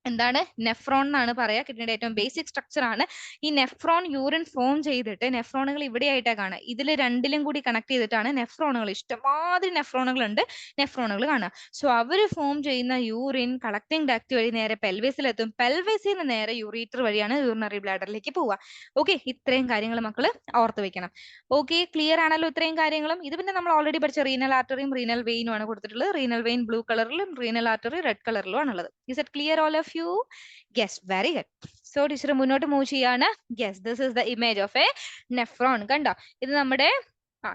[SPEAKER 1] എന്താണ്, നെഫ്രോൺ എന്നാണ് പറയാ, കിഡ്നിയുടെ ഏറ്റവും ബേസിക് സ്ട്രക്ചർ ആണ്. ഈ നെഫ്രോൺ യൂറിൻ ഫോം ചെയ്തിട്ട്, നെഫ്രോണുകൾ ഇവിടെയായിട്ടാണ് കാണുക, ഇതിൽ രണ്ടിലും കൂടി കണക്ട് ചെയ്തിട്ടാണ് നെഫ്രോണുകൾ, ഇഷ്ടമാതിരി നെഫ്രോണുകൾ ഉണ്ട്, നെഫ്രോണുകൾ കാണുക. സോ അവർ ഫോം ചെയ്യുന്ന യൂറിൻ കളക്ടിങ് ഡക്ട് വഴി നേരെ പെൽവേസിലെത്തും, പെൽവേസിൽ നിന്ന് നേരെ യൂറീറ്റർ വഴിയാണ് യൂറിനറി ബ്ലാഡറിലേക്ക് പോവുക. ഓക്കെ ഇത്രയും കാര്യങ്ങൾ മക്കള് ഓർത്ത് വെക്കണം. ഓക്കെ ക്ലിയർ ആണല്ലോ ഇത്രയും കാര്യങ്ങളും. ഇത് പിന്നെ നമ്മൾ ഓൾറെഡി പഠിച്ച റീനൽ ആർട്ടറിയും റീനൽ വെയിനും ആണ് കൊടുത്തിട്ടുള്ളത്. റീനൽ വെയിൻ ബ്ലൂ കളറിലും റീനൽ ആർട്ടറി റെഡ് കളറിലും ആണുള്ളത്. Is it clear all of you? Yes, very good. So teacher മുന്നോട്ട് മൂവ് ചെയ്യാണ്. Yes, this is the image of a nephron. കണ്ടോ, ഇത് നമ്മുടെ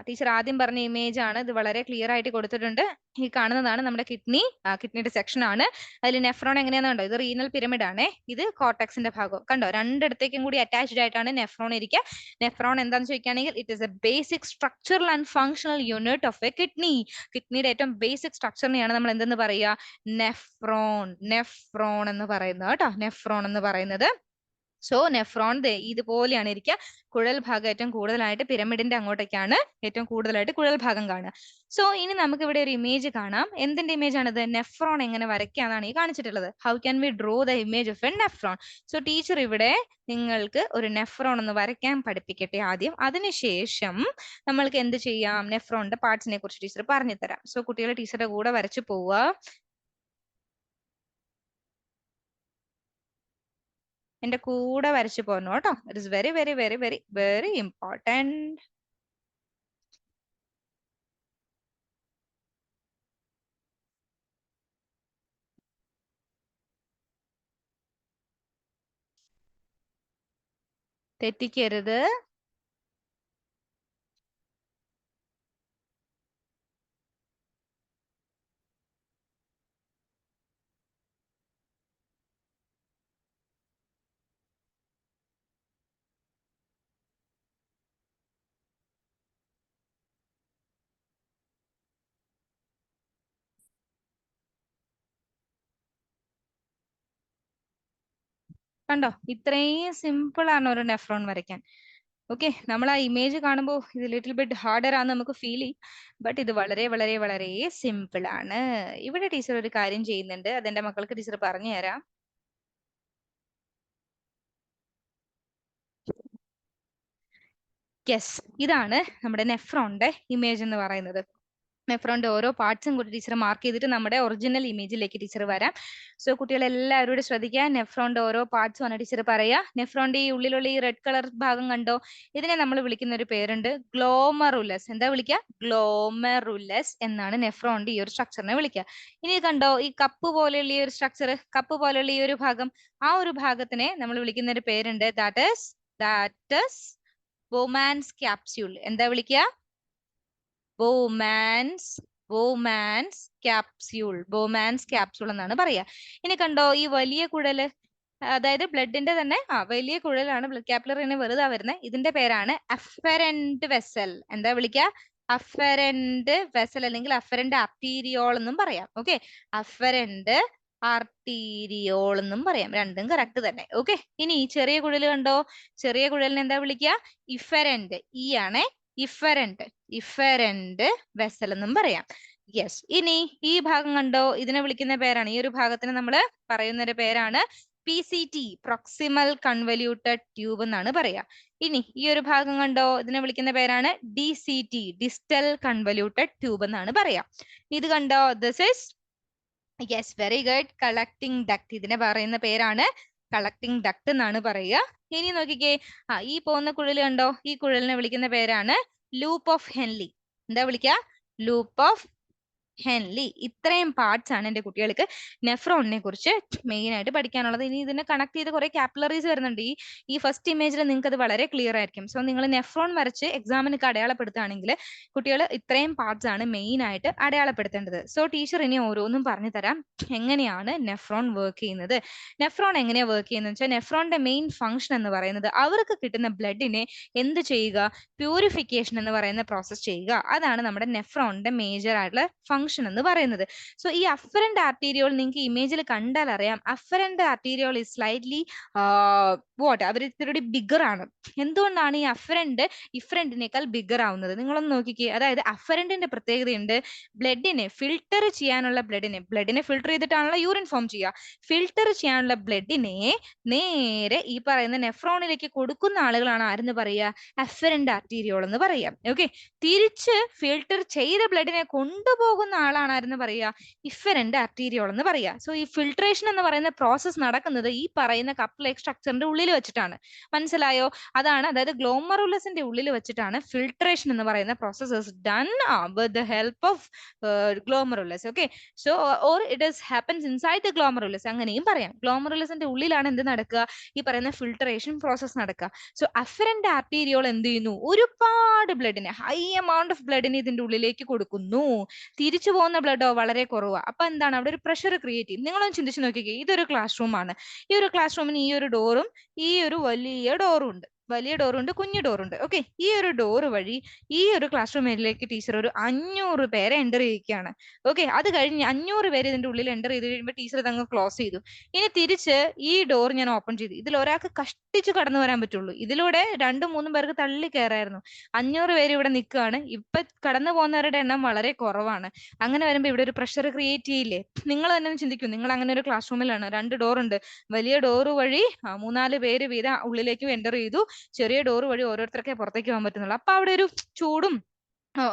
[SPEAKER 1] ടീച്ചർ ആദ്യം പറഞ്ഞ ഇമേജ് ആണ്. ഇത് വളരെ ക്ലിയർ ആയിട്ട് കൊടുത്തിട്ടുണ്ട്. ഈ കാണുന്നതാണ് നമ്മുടെ കിഡ്നി, കിഡ്നിയുടെ സെക്ഷൻ ആണ്. അതിൽ നെഫ്രോൺ എങ്ങനെയാണെന്ന് കണ്ടോ, ഇത് റീനൽ പിരമിഡ് ആണ്, ഇത് കോർട്ടക്സിന്റെ ഭാഗം. കണ്ടോ, രണ്ടിടത്തേക്കും കൂടി അറ്റാച്ച്ഡ് ആയിട്ടാണ് നെഫ്രോൺ ഇരിക്കുക. നെഫ്രോൺ എന്താണെന്ന് ചോദിക്കുകയാണെങ്കിൽ it is A basic structural and functional unit of A kidney. കിഡ്നിയുടെ ഏറ്റവും ബേസിക് സ്ട്രക്ചറിനെയാണ് നമ്മൾ എന്തെന്ന് പറയുക, നെഫ്രോൺ. നെഫ്രോൺ എന്ന് പറയുന്നത് കേട്ടോ, നെഫ്രോൺ എന്ന് പറയുന്നത്. സോ നെഫ്രോൺ ഇതുപോലെയാണ് ഇരിക്കുക. കുഴൽ ഭാഗം ഏറ്റവും കൂടുതലായിട്ട് പിരമിഡിന്റെ അങ്ങോട്ടേക്കാണ് ഏറ്റവും കൂടുതലായിട്ട് കുഴൽ ഭാഗം കാണുക. സോ ഇനി നമുക്ക് ഇവിടെ ഒരു ഇമേജ് കാണാം. എന്തിന്റെ ഇമേജ് ആണിത്? നെഫ്രോൺ എങ്ങനെ വരയ്ക്കാന്നാണ് ഈ കാണിച്ചിട്ടുള്ളത്. How can we draw the image of a nephron? So teacher ഇവിടെ നിങ്ങൾക്ക് ഒരു നെഫ്രോൺ ഒന്ന് വരയ്ക്കാൻ പഠിപ്പിക്കട്ടെ ആദ്യം. അതിനുശേഷം നമ്മൾക്ക് എന്ത് ചെയ്യാം, നെഫ്രോണിന്റെ പാർട്സിനെ കുറിച്ച് ടീച്ചർ പറഞ്ഞു തരാം. സോ കുട്ടികൾ ടീച്ചറുടെ കൂടെ വരച്ചു പോവുക. എന്റെ കൂടെ വരച്ചു പോന്നു കേട്ടോ. It is very very very very very important. തെറ്റിക്കരുത്. കണ്ടോ, ഇത്രയും സിമ്പിൾ ആണ് ഒരു നെഫ്രോൺ വരയ്ക്കാൻ. ഓക്കെ, നമ്മൾ ആ ഇമേജ് കാണുമ്പോൾ ഇത് ലിറ്റിൽ ബിറ്റ് ഹാർഡർ ആണെന്ന് നമുക്ക് ഫീൽ ചെയ്യും. ബട്ട് ഇത് വളരെ വളരെ വളരെ സിമ്പിൾ ആണ്. ഇവിടെ ടീച്ചർ ഒരു കാര്യം ചെയ്യുന്നുണ്ട്, അതെന്റെ മക്കൾക്ക് ടീച്ചർ പറഞ്ഞു തരാം. യെസ്, ഇതാണ് നമ്മുടെ നെഫ്രോണിന്റെ ഇമേജ് എന്ന് പറയുന്നത്. നെഫ്രോണിന്റെ ഓരോ പാർട്സും കൂടി ടീച്ചർ മാർക്ക് ചെയ്തിട്ട് നമ്മുടെ ഒറിജിനൽ ഇമേജിലേക്ക് ടീച്ചർ വരാം. സോ കുട്ടികൾ എല്ലാവരോടും ശ്രദ്ധിക്കുക. നെഫ്രോണിന്റെ ഓരോ പാർട്സും ആണ് ടീച്ചർ പറയാ. നെഫ്രോണിന്റെ ഈ ഉള്ളിലുള്ള ഈ റെഡ് കളർ ഭാഗം കണ്ടോ, ഇതിനെ നമ്മൾ വിളിക്കുന്ന ഒരു പേരുണ്ട്, ഗ്ലോമറുലസ്. എന്താ വിളിക്കുക? ഗ്ലോമറുലസ് എന്നാണ് നെഫ്രോണിന്റെ ഈ ഒരു സ്ട്രക്ചറിനെ വിളിക്കുക. ഇനി കണ്ടോ, ഈ കപ്പ് പോലെയുള്ള ഈ ഒരു സ്ട്രക്ചർ, കപ്പ് പോലെയുള്ള ഈ ഒരു ഭാഗം, ആ ഒരു ഭാഗത്തിനെ നമ്മൾ വിളിക്കുന്ന ഒരു പേരുണ്ട്, ദാറ്റ് ഈസ് ബോമാൻസ് ക്യാപ്സ്യൂൾ. എന്താ വിളിക്കുക? ബോമാൻസ് ക്യാപ്സ്യൂൾ എന്നാണ് പറയാ. ഇനി കണ്ടോ, ഈ വലിയ കുഴല്, അതായത് ബ്ലഡിന്റെ തന്നെ വലിയ കുഴലാണ്, ബ്ലഡ് കാപ്പിലറിനെ വെറുതെ വരുന്നത്. ഇതിന്റെ പേരാണ് അഫറന്റ് വെസൽ. എന്താ വിളിക്കുക? അഫറന്റ് വെസൽ അല്ലെങ്കിൽ അഫറന്റ് ആർട്ടീരിയോൾ എന്നും പറയാം. ഓക്കെ, അഫറന്റ് ആർട്ടീരിയോൾ എന്നും പറയാം. രണ്ടും കറക്റ്റ് തന്നെ. ഓക്കെ, ഇനി ചെറിയ കുഴൽ കണ്ടോ, ചെറിയ കുഴലിനെ എന്താ വിളിക്കുക? ഇഫറന്റ്. ഈ ആണ് ഇഫറന്റ് വെസൽ എന്നും പറയാം. യെസ്, ഇനി ഈ ഭാഗം കണ്ടോ, ഇതിനെ വിളിക്കുന്ന പേരാണ്, ഈ ഒരു ഭാഗത്തിന് നമ്മൾ പറയുന്ന ഒരു പേരാണ് PCT, പ്രോക്സിമൽ കൺവല്യൂട്ടഡ് ട്യൂബ് എന്നാണ് പറയാ. ഇനി ഈ ഒരു ഭാഗം കണ്ടോ, ഇതിനെ വിളിക്കുന്ന പേരാണ് DCT, ഡിസ്റ്റൽ കൺവല്യൂട്ടഡ് ട്യൂബ് എന്നാണ് പറയാ. ഇത് കണ്ടോ, this is yes very good, collecting duct. ഇതിനെ പറയുന്ന പേരാണ് കളക്ടിങ് ഡക്ട് എന്നാണ് പറയുക. ഇനി നോക്കിക്കേ, ഈ പോകുന്ന കുഴൽ കണ്ടോ, ഈ കുഴലിനെ വിളിക്കുന്ന പേരാണ് ലൂപ്പ് ഓഫ് ഹെൻലി. എന്താ വിളിക്കുക? Loop of Henley. ഇത്രയും പാർട്സ് ആണ് എന്റെ കുട്ടികൾക്ക് നെഫ്രോണിനെ കുറിച്ച് മെയിൻ ആയിട്ട് പഠിക്കാനുള്ളത്. ഇനി ഇതിനെ കണക്ട് ചെയ്ത് കുറെ കാപ്പിലറീസ് വരുന്നുണ്ട്. ഈ ഫസ്റ്റ് ഇമേജിൽ നിങ്ങൾക്ക് അത് വളരെ ക്ലിയർ ആയിരിക്കും. സോ നിങ്ങൾ നെഫ്രോൺ വരച്ച് എക്സാമിനൊക്കെ അടയാളപ്പെടുത്തുകയാണെങ്കിൽ കുട്ടികൾ ഇത്രയും പാർട്സ് ആണ് മെയിൻ ആയിട്ട് അടയാളപ്പെടുത്തേണ്ടത്. സോ ടീച്ചർ ഇനി ഓരോന്നും പറഞ്ഞു തരാം എങ്ങനെയാണ് നെഫ്രോൺ വർക്ക് ചെയ്യുന്നത്. നെഫ്രോൺ എങ്ങനെയാ വർക്ക് ചെയ്യുന്നത് വെച്ചാൽ, നെഫ്രോണിന്റെ മെയിൻ ഫംഗ്ഷൻ എന്ന് പറയുന്നത് അവർക്ക് കിട്ടുന്ന ബ്ലഡിനെ എന്ത് ചെയ്യുക? പ്യൂരിഫിക്കേഷൻ എന്ന് പറയുന്ന പ്രോസസ് ചെയ്യുക. അതാണ് നമ്മുടെ നെഫ്രോണിന്റെ മേജർ ആയിട്ടുള്ള ഫംഗ്ഷൻ എന്ന് പറയുന്നത്. സോ ഈ അഫറന്റ് ആർട്ടീരിയോൾ നിങ്ങൾക്ക് ഇമേജിൽ കണ്ടാൽ അറിയാം, അഫറന്റ് ആർട്ടീരിയോൾ ഈസ് സ്ലൈറ്റ്ലി അവർ ഇത്തിരി ബിഗർ ആണ്. എന്തുകൊണ്ടാണ് ഈ അഫറന്റ് ഇഫറന്റിനേക്കാൾ ബിഗർ ആവുന്നത്? നിങ്ങളൊന്ന് നോക്കിക്കേ. അതായത് അഫറന്റിന്റെ പ്രത്യേകതയുണ്ട്, ബ്ലഡിനെ ഫിൽട്ടർ ചെയ്യാനുള്ള ബ്ലഡിനെ ഫിൽട്ടർ ചെയ്തിട്ടാണല്ലോ യൂറിൻ ഫോം ചെയ്യുക. ഫിൽട്ടർ ചെയ്യാനുള്ള ബ്ലഡിനെ നേരെ ഈ പറയുന്ന നെഫ്രോണിലേക്ക് കൊടുക്കുന്ന ആളുകളാണ് ആരെന്ന് പറയുക? അഫറന്റ് ആർട്ടീരിയോൾ എന്ന് പറയാം. ഓക്കെ, തിരിച്ച് ഫിൽട്ടർ ചെയ്ത ബ്ലഡിനെ കൊണ്ടുപോകുന്ന പോകുന്ന ആളാണ് ആരെന്ന് പറയാ, ഇഫറന്റ് ആർട്ടീരിയോൾ എന്ന് പറയാ. സോ ഈ ഫിൽട്രേഷൻ എന്ന് പറയുന്ന പ്രോസസ് നടക്കുന്നത് ഈ പറയുന്ന കപ്പ് ലൈക്ക് സ്ട്രക്ചറിന്റെ ഉള്ളിൽ വെച്ചിട്ടാണ്. മനസ്സിലായോ? അതാണ്, അതായത് ഗ്ലോമറുലസിന്റെ ഉള്ളിൽ വെച്ചിട്ടാണ് ഫിൽട്രേഷൻ എന്ന് പറയുന്ന process done with the help of glomerulus. Okay, so or it is happens inside the glomerulus, അങ്ങനെയും പറയാം. ഗ്ലോമറുലസിന്റെ ഉള്ളിലാണ് എന്ത് നടക്കുക, ഈ പറയുന്ന ഫിൽട്രേഷൻ പ്രോസസ് നടക്കുക. സോ അഫറന്റ് ആർട്ടീരിയോൾ എന്ത് ചെയ്യുന്നു, ഒരുപാട് ബ്ലഡിനെ, ഹൈ എമൗണ്ട് ഓഫ് ബ്ലഡിനെ ഇതിന്റെ ഉള്ളിലേക്ക് കൊടുക്കുന്നു. തിരിച്ചു പോകുന്ന ബ്ലഡോ വളരെ കുറവാണ്. അപ്പൊ എന്താണ്, അവിടെ ഒരു പ്രഷർ ക്രിയേറ്റ് ചെയ്യും. നിങ്ങളൊന്ന് ചിന്തിച്ചു നോക്കിക്കേ, ഇതൊരു ക്ലാസ് റൂം ആണ്. ഈ ഒരു ക്ലാസ് റൂമിന് ഈ ഒരു ഡോറും ഈ ഒരു വലിയ ഡോറും ഉണ്ട്, വലിയ ഡോറുണ്ട്, കുഞ്ഞു ഡോറുണ്ട്. ഓക്കെ, ഈ ഒരു ഡോറ് വഴി ഈ ഒരു ക്ലാസ് റൂമിലേക്ക് ടീച്ചർ ഒരു 500 പേരെ എൻ്റർ ചെയ്യിക്കുകയാണ്. ഓക്കെ, അത് കഴിഞ്ഞ് 500 പേര് ഇതിന്റെ ഉള്ളിൽ എൻ്റർ ചെയ്ത് കഴിയുമ്പോൾ ടീച്ചർ ഇതങ്ങ് ക്ലോസ് ചെയ്തു. ഇനി തിരിച്ച് ഈ ഡോർ ഞാൻ ഓപ്പൺ ചെയ്തു. ഇതിൽ ഒരാൾക്ക് കഷ്ടിച്ച് കടന്നു വരാൻ പറ്റുള്ളൂ. ഇതിലൂടെ 2-3 പേർക്ക് തള്ളി കയറായിരുന്നു. 500 പേര് ഇവിടെ നിൽക്കുകയാണ്. ഇപ്പൊ കടന്നു പോകുന്നവരുടെ എണ്ണം വളരെ കുറവാണ്. അങ്ങനെ വരുമ്പോൾ ഇവിടെ ഒരു പ്രഷർ ക്രിയേറ്റ് ചെയ്യില്ലേ? നിങ്ങൾ തന്നെ ചിന്തിക്കും, നിങ്ങൾ അങ്ങനെ ഒരു ക്ലാസ് റൂമിലാണ്, 2 ഡോർ ഉണ്ട്, വലിയ ഡോറ് വഴി 3-4 പേര് വീതം ഉള്ളിലേക്ക് എൻ്റർ ചെയ്തു, ചെറിയ ഡോർ വഴി ഓരോരുത്തർക്കേ പുറത്തേക്ക് പോകാൻ പറ്റുന്നുള്ളൂ. അപ്പൊ അവിടെ ഒരു ചൂടും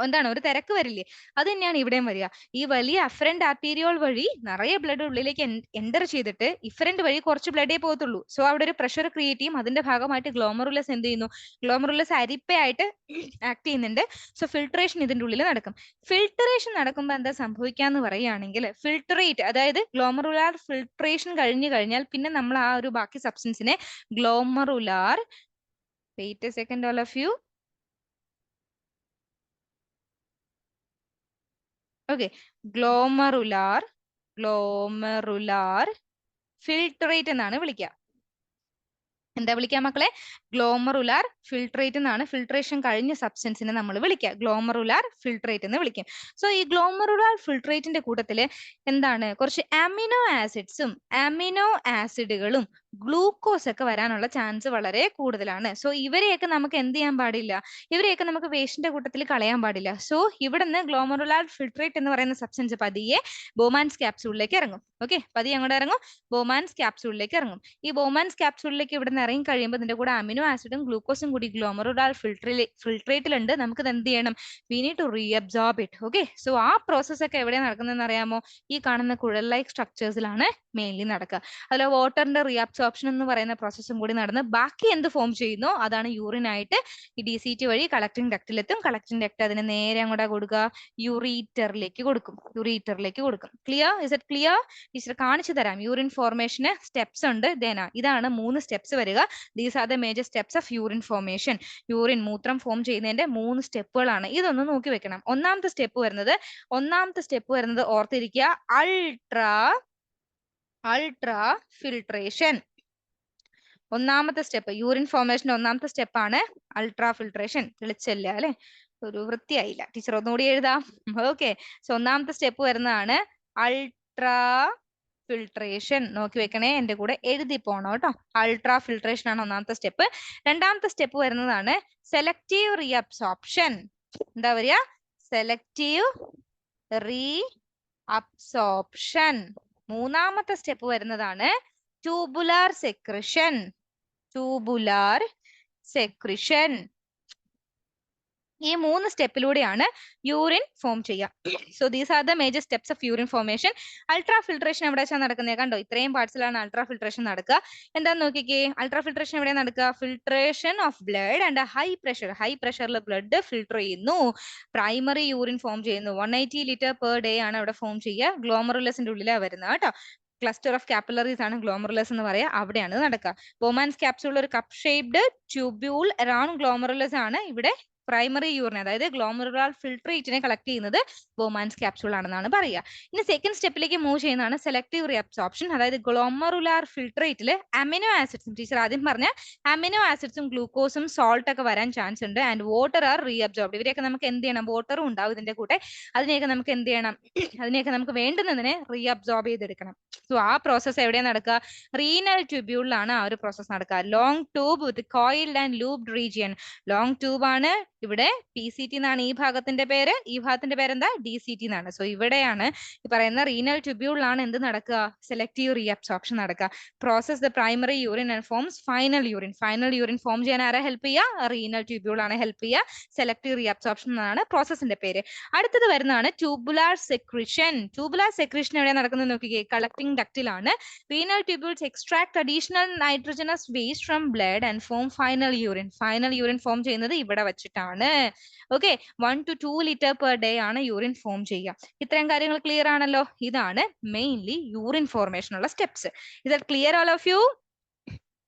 [SPEAKER 1] എന്താണ്, ഒരു തിരക്ക് വരില്ലേ? അത് തന്നെയാണ് ഇവിടെയും വരിക. ഈ വലിയ അഫറന്റ് ആർട്ടീരിയോൾ വഴി നിറയെ ബ്ലഡ് ഉള്ളിലേക്ക് എൻ്റർ ചെയ്തിട്ട് ഇഫറന്റ് വഴി കുറച്ച് ബ്ലഡേ പോകത്തുള്ളൂ. സോ അവിടെ ഒരു പ്രഷർ ക്രിയേറ്റ് ചെയ്യും. അതിന്റെ ഭാഗമായിട്ട് ഗ്ലോമറുലസ് എന്ത് ചെയ്യുന്നു, ഗ്ലോമറുലസ് അരിപ്പയായിട്ട് ആക്ട് ചെയ്യുന്നുണ്ട്. സോ ഫിൽട്രേഷൻ ഇതിന്റെ ഉള്ളിൽ നടക്കും. ഫിൽട്രേഷൻ നടക്കുമ്പോൾ എന്താ സംഭവിക്കാന്ന് പറയുകയാണെങ്കിൽ, ഫിൽട്രേറ്റ്, അതായത് ഗ്ലോമറുലാർ ഫിൽട്രേഷൻ കഴിഞ്ഞു കഴിഞ്ഞാൽ പിന്നെ നമ്മൾ ആ ഒരു ബാക്കി സബ്സ്റ്റൻസിനെ glomerular, wait a second all of you. Okay, glomerular filtrate എന്നാണ് വിളിക്കുക. എന്താ വിളിക്കുക മക്കളെ? ഗ്ലോമറുലാർ ഫിൽട്രേറ്റ് എന്നാണ് ഫിൽട്രേഷൻ കഴിഞ്ഞ സബ്സ്റ്റൻസിനെ നമ്മൾ വിളിക്കുക. ഗ്ലോമറുലാർ ഫിൽട്രേറ്റ് എന്ന് വിളിക്കും. സോ ഈ ഗ്ലോമറുലാർ ഫിൽട്രേറ്റിന്റെ കൂട്ടത്തില് എന്താണ്, കുറച്ച് അമിനോ ആസിഡ്സും അമിനോ ആസിഡുകളും ഗ്ലൂക്കോസ് ഒക്കെ വരാനുള്ള ചാൻസ് വളരെ കൂടുതലാണ്. സോ ഇവരെയൊക്കെ നമുക്ക് എന്ത് ചെയ്യാൻ പാടില്ല, ഇവരെയൊക്കെ നമുക്ക് വേസ്റ്റിന്റെ കൂട്ടത്തിൽ കളയാൻ പാടില്ല. സോ ഇവിടുന്ന് ഗ്ലോമറുലാർ ഫിൽട്രേറ്റ് എന്ന് പറയുന്ന സബ്സ്റ്റൻസ് പതിയെ ബോമാൻസ് ക്യാപ്സൂളിലേക്ക് ഇറങ്ങും. ഓക്കെ, പതിയെ അങ്ങോട്ട് ഇറങ്ങും, ബോമാൻസ് ക്യാപ്സൂളിലേക്ക് ഇറങ്ങും. ഈ ബോമാൻസ് ക്യാപ്സൂളിലേക്ക് ഇവിടുന്ന് ഇറങ്ങി കഴിയുമ്പോൾ ഇതിന്റെ കൂടെ അമിനോ ആസിഡും ഗ്ലൂക്കോസും കൂടി ഗ്ലോമറുലാർ ഫിൽട്രേറ്റിലുണ്ട്. നമുക്ക് ഇത് എന്ത് ചെയ്യണം, we need to reabsorb it. Okay, so ആ പ്രോസസ് ഒക്കെ എവിടെയാണ് നടക്കുന്നതെന്ന് അറിയാമോ? ഈ കാണുന്ന കുഴൽ ലൈക്ക് സ്ട്രക്ചേഴ്സിലാണ് മെയിൻലി നടക്കുക. അതിൽ വാട്ടറിന്റെ റീഅബ്സോർപ്ഷൻ എന്ന് പറയുന്ന പ്രോസസ്സും കൂടി നടന്ന് ബാക്കി എന്ത് ഫോം ചെയ്യുന്നു അതാണ് യൂറിൻ ആയിട്ട് ഈ DCT വഴി കളക്ടിങ് ഡക്റ്റിലെത്തും. കളക്ടിങ് ഡക്ട് അതിനെ നേരെ അങ്ങോട്ട് കൊടുക്കുക, യൂറീറ്ററിലേക്ക് കൊടുക്കും. Clear? Is it clear? Teacher കാണിച്ചു തരാം. യൂറിൻ ഫോർമേഷന് സ്റ്റെപ്സ് ഉണ്ട്. ഇതാണ് 3 സ്റ്റെപ്സ് വരിക. These are the major steps of urine formation. Urine മൂത്രം ഫോം ചെയ്യുന്നതിന്റെ 3 സ്റ്റെപ്പുകളാണ്. ഇതൊന്ന് നോക്കി വെക്കണം. ഒന്നാമത്തെ സ്റ്റെപ്പ് വരുന്നത് ഓർത്തിരിക്കുക, അൾട്രാ ഫിൽട്രേഷൻ. ഒന്നാമത്തെ സ്റ്റെപ്പ് യൂറിൻ ഫോർമേഷന്റെ ഒന്നാമത്തെ സ്റ്റെപ്പാണ് അൾട്രാ ഫിൽട്രേഷൻ. വിളിച്ചല്ല അല്ലെ, ഒരു വൃത്തിയായില്ല. ടീച്ചർ ഒന്നുകൂടി എഴുതാം. ഓക്കെ, സോ ഒന്നാമത്തെ സ്റ്റെപ്പ് വരുന്നതാണ് അൾട്രാ ഫിൽട്രേഷൻ. നോക്കി വെക്കണേ, എന്റെ കൂടെ എഴുതി പോണോ കേട്ടോ. അൾട്രാ ഫിൽട്രേഷൻ ആണ് ഒന്നാമത്തെ സ്റ്റെപ്പ്. രണ്ടാമത്തെ സ്റ്റെപ്പ് വരുന്നതാണ് സെലക്റ്റീവ് റീഅബ്സോർപ്ഷൻ. എന്താ വരിക? Selective reabsorption. മൂന്നാമത്തെ സ്റ്റെപ്പ് വരുന്നതാണ് ട്യൂബുലാർ സെക്രിഷൻ. ഈ 3 സ്റ്റെപ്പിലൂടെയാണ് യൂറിൻ ഫോം ചെയ്യുക. So these are the major steps of urine formation. Ultra filtration എവിടെ വെച്ചാൽ നടക്കുന്നത്? കണ്ടോ, ഇത്രയും പാർട്സിലാണ് അൾട്രാ ഫിൽട്രേഷൻ നടക്കുക. എന്താന്ന് നോക്കിക്കേ, അൾട്രാ ഫിൽട്രേഷൻ എവിടെ നടക്കുക? Filtration of blood and high പ്രഷറിൽ ബ്ലഡ് ഫിൽട്ടർ ചെയ്യുന്നു, പ്രൈമറി യൂറിൻ ഫോം ചെയ്യുന്നു. 180 ലിറ്റർ പെർ ഡേ ആണ് അവിടെ ഫോം ചെയ്യുക. ഗ്ലോമറുലസിന്റെ ഉള്ളിലാണ് വരുന്നത് കേട്ടോ. ക്ലസ്റ്റർ ഓഫ് കാപ്പിലറീസ് ആണ് ഗ്ലോമറുലസ് എന്ന് പറയുക. അവിടെയാണ് നടക്കുക. ബോമാൻസ് ക്യാപ്സൂൾ ഒരു cup shaped tubule around glomerulus ആണ്. ഇവിടെ പ്രൈമറി യൂറിൻ, അതായത് ഗ്ലോമറുലാർ ഫിൽട്രേറ്റിനെ കളക്ട് ചെയ്യുന്നത് ബോമാൻസ് ക്യാപ്സൂൾ ആണെന്നാണ് പറയുക. ഇനി സെക്കൻഡ് സ്റ്റെപ്പിലേക്ക് മൂവ് ചെയ്യുന്നതാണ് സെലക്ടീവ് റീഅബ്സോർപ്ഷൻ. അതായത് ഗ്ലോമറുലാർ ഫിൽട്രേറ്റിൽ അമിനോ ആസിഡ്സും, ടീച്ചർ ആദ്യം പറഞ്ഞ അമിനോ ആസിഡ്സും ഗ്ലൂക്കോസും സോൾട്ട് ഒക്കെ വരാൻ ചാൻസ് ഉണ്ട്. And water are reabsorbed. ഇവരെയൊക്കെ നമുക്ക് എന്ത് ചെയ്യണം? വാട്ടറും ഉണ്ടാവും ഇതിന്റെ കൂടെ. അതിനെയൊക്കെ നമുക്ക് എന്ത് ചെയ്യണം? അതിനെയൊക്കെ നമുക്ക് വേണ്ടുന്നതിനെ റീഅബ്സോർബ് ചെയ്തെടുക്കണം. സോ ആ പ്രോസസ് എവിടെയാണ് നടക്കുക? റീനൽ ട്യൂബ്യൂളിലാണ് ആ ഒരു പ്രോസസ് നടക്കുക. Long tube with coiled and looped region. Long tube ആണ്, ഇവിടെ PCT എന്നാണ് ഈ ഭാഗത്തിന്റെ പേര്, ഈ ഭാഗത്തിന്റെ പേരെന്താ DCT എന്നാണ്. സോ ഇവിടെയാണ് ഈ പറയുന്ന റീനൽ ട്യൂബ്യൂളിലാണ് എന്ത് നടക്കുക, സെലക്ടീവ് റീഅബ്സോർപ്ഷൻ നടക്കുക. Process the primary urine and forms final urine. Final urine form ചെയ്യാൻ ആരാ ഹെൽപ്പ് ചെയ്യുക, റീനൽ ട്യൂബ്യൂൾ ആണ് ഹെൽപ്പ് ചെയ്യുക. സെലക്ടീവ് റീഅബ്സോർപ്ഷൻ എന്നാണ് പ്രോസസ്സിന്റെ പേര്. അടുത്തത് വരുന്നതാണ് ട്യൂബുലാർ സെക്രീഷൻ. ട്യൂബുലാർ സെക്രീഷൻ എവിടെ നടക്കുന്നത് നോക്കിക്കേ, കളക്ടിംഗ് ഡക്റ്റിലാണ്. Renal tubules extract additional nitrogenous waste from blood and form final urine. Final urine form ചെയ്യുന്നത് ഇവിടെ വെച്ചിട്ടാണ്. Okay, 1 to 2 litre per day ആണ് യൂറിൻ ഫോം ചെയ്യുക. ഇത്രയും കാര്യങ്ങൾ ക്ലിയർ ആണല്ലോ. ഇതാണ് മെയിൻലി യൂറിൻ ഫോർമേഷനുള്ള steps. Is that clear all of you?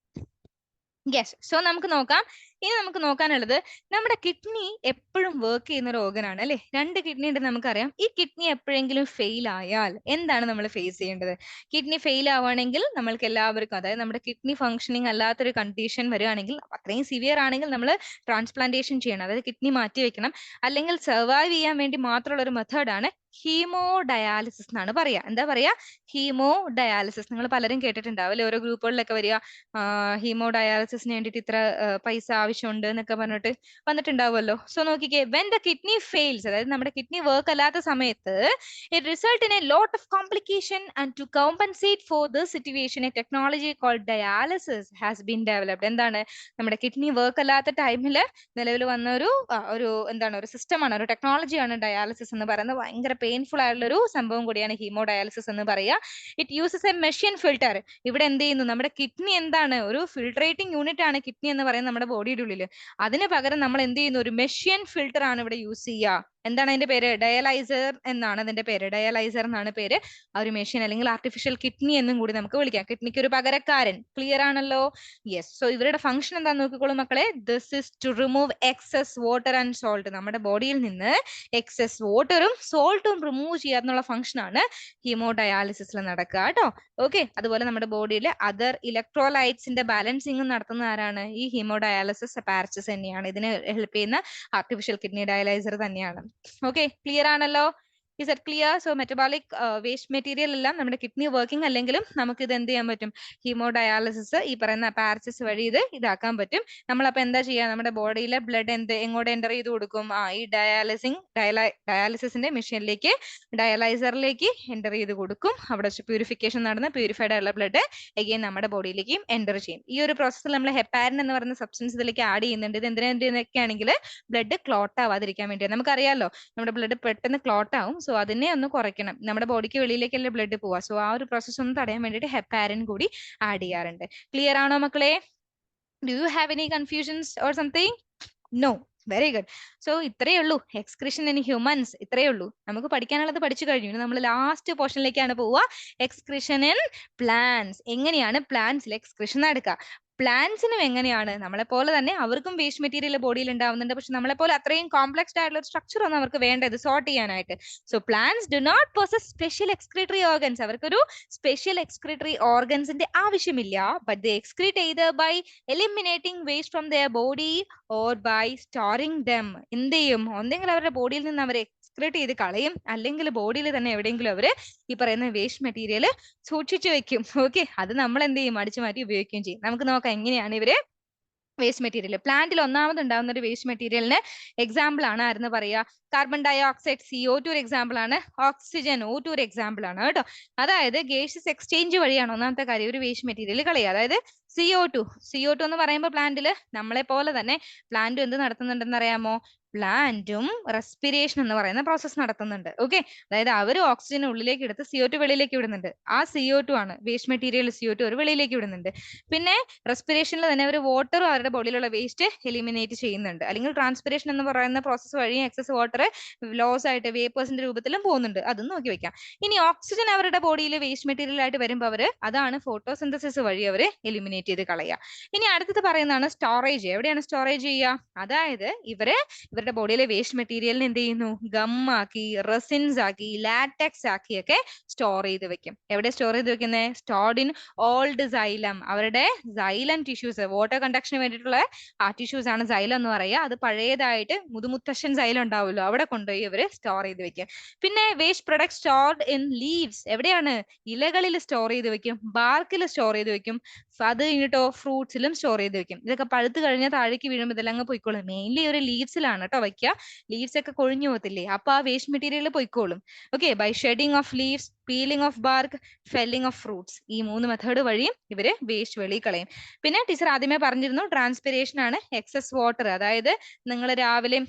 [SPEAKER 1] Yes. So നമുക്ക് നോക്കാം. ഇനി നമുക്ക് നോക്കാനുള്ളത്, നമ്മുടെ കിഡ്നി എപ്പോഴും വർക്ക് ചെയ്യുന്ന ഒരു ഓർഗൻ ആണ് അല്ലെ. 2 കിഡ്നി ഉണ്ടെന്ന് നമുക്കറിയാം. ഈ കിഡ്നി എപ്പോഴെങ്കിലും ഫെയിൽ ആയാൽ എന്താണ് നമ്മൾ ഫേസ് ചെയ്യേണ്ടത്? കിഡ്നി ഫെയിൽ ആവുകയാണെങ്കിൽ നമ്മൾക്ക് എല്ലാവർക്കും, അതായത് നമ്മുടെ കിഡ്നി ഫംഗ്ഷനിങ് അല്ലാത്തൊരു കണ്ടീഷൻ വരികയാണെങ്കിൽ, അത്രയും സിവിയർ ആണെങ്കിൽ നമ്മൾ ട്രാൻസ്പ്ലാന്റേഷൻ ചെയ്യണം, അതായത് കിഡ്നി മാറ്റി വെക്കണം. അല്ലെങ്കിൽ സർവൈവ് ചെയ്യാൻ വേണ്ടി മാത്രമുള്ള ഒരു മെത്തേഡാണ് ഹീമോ ഡയാലിസിസ് എന്നാണ് പറയാ. എന്താ പറയാ? Haemo dialysis. നിങ്ങൾ പലരും കേട്ടിട്ടുണ്ടാവും അല്ലെ, ഓരോ ഗ്രൂപ്പുകളിലൊക്കെ വരിക, ഹീമോ ഡയാലിസിസിന് വേണ്ടിയിട്ട് ഇത്ര പൈസ ആവശ്യമുണ്ട് എന്നൊക്കെ പറഞ്ഞിട്ട് വന്നിട്ടുണ്ടാവുമല്ലോ. സോ നോക്കിക്കേ, വെൻ ദ കിഡ്നി ഫെയിൽസ്, അതായത് നമ്മുടെ കിഡ്നി വർക്ക് അല്ലാത്ത സമയത്ത്, it result in a lot of complication and to compensate for this situation a technology called dialysis has been developed. എന്താണ്? നമ്മുടെ കിഡ്നി വർക്ക് അല്ലാത്ത ടൈമിൽ നിലവിൽ വന്ന ഒരു എന്താണ്, ഒരു സിസ്റ്റമാണ്, ഒരു ടെക്നോളജിയാണ് ഡയാലിസിസ് എന്ന് പറയുന്നത്. ഭയങ്കര പെയിൻഫുൾ ആയിട്ടുള്ള ഒരു സംഭവം കൂടിയാണ് ഹീമോ ഡയാലിസിസ് എന്ന് പറയുക. It uses A machine filter. ഇവിടെ എന്ത് ചെയ്യുന്നു, നമ്മുടെ കിഡ്നി എന്താണ്, ഒരു ഫിൽട്രേറ്റിംഗ് യൂണിറ്റ് ആണ് കിഡ്നി എന്ന് പറയുന്നത് നമ്മുടെ ബോഡിയുടെ ഉള്ളിൽ. അതിന് പകരം നമ്മൾ എന്ത് ചെയ്യുന്നു, ഒരു മെഷീൻ ഫിൽട്ടർ ആണ് ഇവിടെ യൂസ് ചെയ്യുക. എന്താണ് അതിന്റെ പേര്? ഡയലൈസർ എന്നാണ് അതിന്റെ പേര്. ഡയലൈസർ എന്നാണ് പേര്. ആ ഒരു മെഷീൻ അല്ലെങ്കിൽ ആർട്ടിഫിഷ്യൽ കിഡ്നി എന്നും കൂടി നമുക്ക് വിളിക്കാം. കിഡ്നിക്ക് ഒരു പകരക്കാരൻ. ക്ലിയർ ആണല്ലോ? യെസ്. സോ ഇവരുടെ ഫംഗ്ഷൻ എന്താന്ന് നോക്കിക്കോളൂ മക്കളെ. This is to remove excess water and salt. നമ്മുടെ ബോഡിയിൽ നിന്ന് എക്സസ് വാട്ടറും സോൾട്ടും റിമൂവ് ചെയ്യാന്നുള്ള ഫംഗ്ഷൻ ആണ് ഹീമോ ഡയാലിസിസിൽ നടക്കുക കേട്ടോ. ഓക്കെ, അതുപോലെ നമ്മുടെ ബോഡിയിൽ അതർ ഇലക്ട്രോലൈറ്റ്സിന്റെ ബാലൻസിംഗ് നടത്തുന്ന ആരാണ്? ഈ ഹീമോ ഡയാലിസിസ് അപ്പാരറ്റസ് തന്നെയാണ്. ഇതിന് ഹെൽപ്പ് ചെയ്യുന്ന ആർട്ടിഫിഷ്യൽ കിഡ്നി ഡയലൈസർ തന്നെയാണ്. ഓക്കെ, ക്ലിയർ ആണല്ലോ? Is it clear? So metabolic waste material എല്ലാം നമ്മുടെ കിഡ്നി വർക്കിംഗ് അല്ലെങ്കിലും നമുക്ക് ഇത് എന്ത് ചെയ്യാൻ പറ്റും? ഹീമോ ഡയാലിസിസ് ഈ പറയുന്ന അപ്പാരറ്റസ് വഴി ഇതാക്കാൻ പറ്റും. നമ്മളപ്പോ എന്താ ചെയ്യുക? നമ്മുടെ ബോഡിയിലെ ബ്ലഡ് എങ്ങോട്ട് എൻ്റർ ചെയ്ത് കൊടുക്കും? ഈ ഡയാലിസിസിന്റെ മെഷീനിലേക്ക്, ഡയലൈസറിലേക്ക് എൻ്റർ ചെയ്ത് കൊടുക്കും. അവിടെ പ്യൂരിഫിക്കേഷൻ നടന്ന് പ്യൂരിഫൈഡ് ആയിട്ടുള്ള ബ്ലഡ് എഗെയിൻ നമ്മുടെ ബോഡിയിലേക്കും എൻ്റർ ചെയ്യും. ഈ ഒരു പ്രോസസ്സിൽ നമ്മൾ ഹെപ്പാരിൻ എന്ന് പറയുന്ന സബ്സ്റ്റൻസ് ഇതിലേക്ക് ആഡ് ചെയ്യുന്നുണ്ട്. ഇത് എന്തിനൊക്കെയാണെങ്കിൽ ബ്ലഡ് ക്ലോട്ട് ആവാതിരിക്കാൻ വേണ്ടിയാണ്. നമുക്കറിയാലോ, നമ്മുടെ ബ്ലഡ് പെട്ടെന്ന് ക്ലോട്ട് ആവും. സോ അതിനെ ഒന്ന് കുറയ്ക്കണം. നമ്മുടെ ബോഡിക്ക് വെളിയിലേക്കല്ലേ ബ്ലഡ് പോവാ. സോ ആ ഒരു പ്രോസസ്സ് ഒന്ന് തടയാൻ വേണ്ടിയിട്ട് ഹെപ്പാരിൻ കൂടി ആഡ് ചെയ്യാറുണ്ട്. ക്ലിയർ ആണോ മക്കളെ? Do you have any confusions or something? No. Very good. So ഇത്രയേ ഉള്ളൂ എക്സ്ക്രീഷൻ ഇൻ ഹ്യൂമൻസ്. ഇത്രയേ ഉള്ളൂ നമുക്ക് പഠിക്കാനുള്ളത്. പഠിച്ചു കഴിഞ്ഞു. നമ്മൾ ലാസ്റ്റ് പോർഷനിലേക്കാണ് പോവുക. Excretion in plants. എങ്ങനെയാണ് പ്ലാന്റ്സിൽ എക്സ്ക്രീഷൻ നടക്കുക? പ്ലാന്റ്സിനും എങ്ങനെയാണ്, നമ്മളെ പോലെ തന്നെ അവർക്കും വേസ്റ്റ് മെറ്റീരിയൽ ബോഡിയിൽ ഉണ്ടാവുന്നുണ്ട്. പക്ഷെ നമ്മളെ പോലെ അത്രയും കോംപ്ലക്സ്ഡ് ആയിട്ടുള്ള ഒരു സ്ട്രക്ചർ ഒന്നും അവർക്ക് വേണ്ട ഇത് സോർട്ട് ചെയ്യാനായിട്ട്. So plants do not possess special excretory organs. അവർക്കൊരു സ്പെഷ്യൽ എക്സ്ക്രീറ്ററി ഓർഗൻസിന്റെ ആവശ്യമില്ല. But they excrete either by eliminating waste from their body or by storing them. എന്ത് ചെയ്യും? ഒന്നെങ്കിൽ അവരുടെ ബോഡിയിൽ നിന്ന് അവർ എക്സ്ക്രീറ്റ് ചെയ്ത് കളയും, അല്ലെങ്കിൽ ബോഡിയിൽ തന്നെ എവിടെയെങ്കിലും അവര് ഈ പറയുന്ന വേസ്റ്റ് മെറ്റീരിയൽ സൂക്ഷിച്ചു വെക്കും. ഓക്കെ, അത് നമ്മൾ എന്ത് ചെയ്യും? അടിച്ചു മാറ്റി ഉപയോഗിക്കുകയും ചെയ്യും. നമുക്ക് നോക്കാം എങ്ങനെയാണ് ഇവര് വേസ്റ്റ് മെറ്റീരിയൽ. പ്ലാന്റിൽ ഒന്നാമത് ഉണ്ടാകുന്ന ഒരു വേസ്റ്റ് മെറ്റീരിയലിന് എക്സാമ്പിൾ ആണ് ആരെന്ന് പറയുക? കാർബൺ ഡൈ ഓക്സൈഡ് CO2 ഒരു എക്സാമ്പിൾ ആണ്. ഓക്സിജൻ O2 ഒരു എക്സാമ്പിൾ ആണ് കേട്ടോ. അതായത് ഗേഷ്യസ് എക്സ്ചേഞ്ച് വഴിയാണ് ഒന്നാമത്തെ കാര്യം ഒരു വേസ്റ്റ് മെറ്റീരിയൽ കളയുക. അതായത് CO2 എന്ന് പറയുമ്പോൾ പ്ലാന്റിൽ നമ്മളെ പോലെ തന്നെ പ്ലാന്റും എന്ത് നടത്തുന്നുണ്ടെന്ന് അറിയാമോ? പ്ലാന്റും റെസ്പിറേഷൻ എന്ന് പറയുന്ന പ്രോസസ്സ് നടത്തുന്നുണ്ട്. ഓക്കെ, അതായത് അവർ ഓക്സിജൻ ഉള്ളിലേക്ക് എടുത്ത് CO2 വെളിയിലേക്ക് വിടുന്നുണ്ട്. ആ CO2 ആണ് വേസ്റ്റ് മെറ്റീരിയൽ. CO2 അവർ വെളിയിലേക്ക് വിടുന്നുണ്ട്. പിന്നെ റെസ്പിറേഷനിൽ തന്നെ അവർ വാട്ടറും അവരുടെ ബോഡിയിലുള്ള വേസ്റ്റ് എലിമിനേറ്റ് ചെയ്യുന്നുണ്ട്. അല്ലെങ്കിൽ ട്രാൻസ്പിറേഷൻ എന്ന് പറയുന്ന പ്രോസസ്സ് വഴി എക്സസ് വാട്ടർ ലോസ് ആയിട്ട് വേപ്പേഴ്സിന്റെ രൂപത്തിലും പോകുന്നുണ്ട്. അതും നോക്കി വെക്കാം. ഇനി ഓക്സിജൻ അവരുടെ ബോഡിയിൽ വേസ്റ്റ് മെറ്റീരിയൽ ആയിട്ട് വരുമ്പോൾ അതാണ് ഫോട്ടോസിന്തസിസ് വഴി അവർ എലിമിനേറ്റ് ചെയ്ത് കളയുക. ഇനി അടുത്തത് പറയുന്നതാണ് സ്റ്റോറേജ്. എവിടെയാണ് സ്റ്റോറേജ് ചെയ്യുക? അതായത് ഇവരുടെ ബോഡിയിലെ വേസ്റ്റ് മെറ്റീരിയലിന് എന്ത് ചെയ്യുന്നു? ഗം ആക്കി, റെസിൻസ് ആക്കി, ലാറ്റക്സ് ആക്കിയൊക്കെ സ്റ്റോർ ചെയ്ത് വെക്കും. എവിടെ സ്റ്റോർ ചെയ്ത് വെക്കുന്നത്? Stored in old xylem. അവരുടെ സൈലം ടിഷ്യൂസ്, വാട്ടർ കണ്ടക്ഷന് വേണ്ടിയിട്ടുള്ള ആ ടിഷ്യൂസ് ആണ് സൈലം എന്ന് പറയുക. അത് പഴയതായിട്ട് മുതുമുത്തശ്ശൻ സൈലം ഉണ്ടാവുമല്ലോ, അവിടെ കൊണ്ടുപോയി ഇവര് സ്റ്റോർ ചെയ്ത് വെക്കും. പിന്നെ waste product stored in leaves. എവിടെയാണ്? ഇലകളിൽ സ്റ്റോർ ചെയ്ത് വെക്കും, ബാർക്കിൽ സ്റ്റോർ ചെയ്ത് വെക്കും, അത് കഴിഞ്ഞിട്ടോ ഫ്രൂട്ട്സിലും സ്റ്റോർ ചെയ്ത് വെക്കും. ഇതൊക്കെ പഴുത്ത് കഴിഞ്ഞാൽ താഴേക്ക് വീഴുമ്പോൾ ഇതെല്ലാം അങ്ങ് പൊയ്ക്കോളും. മെയിൻലി ഒരു ലീവ്സിലാണ് കേട്ടോ വെക്കുക. ലീവ്സ് ഒക്കെ കൊഴിഞ്ഞു പോകത്തില്ലേ, അപ്പൊ ആ വേസ്റ്റ് മെറ്റീരിയൽ പൊയ്ക്കോളും. Okay, by shedding of leaves, peeling of bark, felling of fruits, ഈ 3 മെത്തേഡ് വഴിയും ഇവര് വേസ്റ്റ് വെളിയിൽ കളയും. പിന്നെ ടീച്ചർ ആദ്യമേ പറഞ്ഞിരുന്നു ട്രാൻസ്പിരേഷൻ ആണ് എക്സസ് വാട്ടർ. അതായത് നിങ്ങൾ രാവിലെ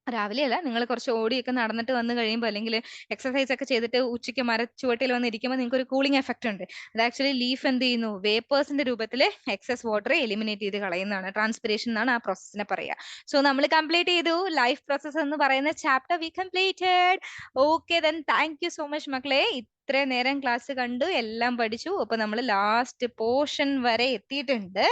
[SPEAKER 1] അല്ല, നിങ്ങൾ കുറച്ച് ഓടിയൊക്കെ നടന്നിട്ട് വന്ന് കഴിയുമ്പോൾ അല്ലെങ്കിൽ എക്സസൈസ് ഒക്കെ ചെയ്തിട്ട് ഉച്ചയ്ക്ക് മരച്ചുവട്ടിൽ വന്ന് ഇരിക്കുമ്പോൾ നിങ്ങൾക്ക് ഒരു കൂളിംഗ് എഫക്റ്റ് ഉണ്ട്. അത് ആക്ച്വലി ലീഫ് എന്ത് ചെയ്യുന്നു, വേപ്പേഴ്സിന്റെ രൂപത്തിൽ എക്സസ് വാട്ടർ എലിമിനേറ്റ് ചെയ്ത് കളയുന്നതാണ്. ട്രാൻസ്പിരേഷൻ എന്നാണ് ആ പ്രോസസ്സിനെ പറയുക. സോ നമ്മൾ കംപ്ലീറ്റ് ചെയ്തു ലൈഫ് പ്രോസസ് എന്ന് പറയുന്ന chapter. We completed. Okay then, thank you so much മക്കളെ. ഇത്രയും നേരം ക്ലാസ് കണ്ടു, എല്ലാം പഠിച്ചു. അപ്പൊ നമ്മൾ ലാസ്റ്റ് പോർഷൻ വരെ എത്തിയിട്ടുണ്ട്.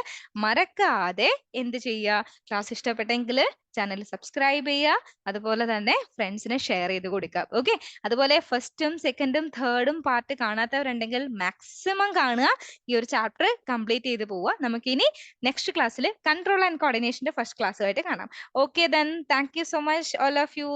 [SPEAKER 1] മറക്കാതെ എന്ത് ചെയ്യുക, ക്ലാസ് ഇഷ്ടപ്പെട്ടെങ്കിൽ ചാനൽ സബ്സ്ക്രൈബ് ചെയ്യുക, അതുപോലെ തന്നെ ഫ്രണ്ട്സിന് ഷെയർ ചെയ്ത് കൊടുക്കുക. ഓക്കെ, അതുപോലെ ഫസ്റ്റും സെക്കൻഡും തേർഡും പാർട്ട് കാണാത്തവരുണ്ടെങ്കിൽ മാക്സിമം കാണുക, ഈ ഒരു ചാപ്റ്റർ കംപ്ലീറ്റ് ചെയ്ത് പോവുക. നമുക്കിനി നെക്സ്റ്റ് ക്ലാസ്സിൽ കൺട്രോൾ ആൻഡ് കോർഡിനേഷന്റെ ഫസ്റ്റ് ക്ലാസ്സുമായിട്ട് കാണാം. Okay then, thank you so much all of U.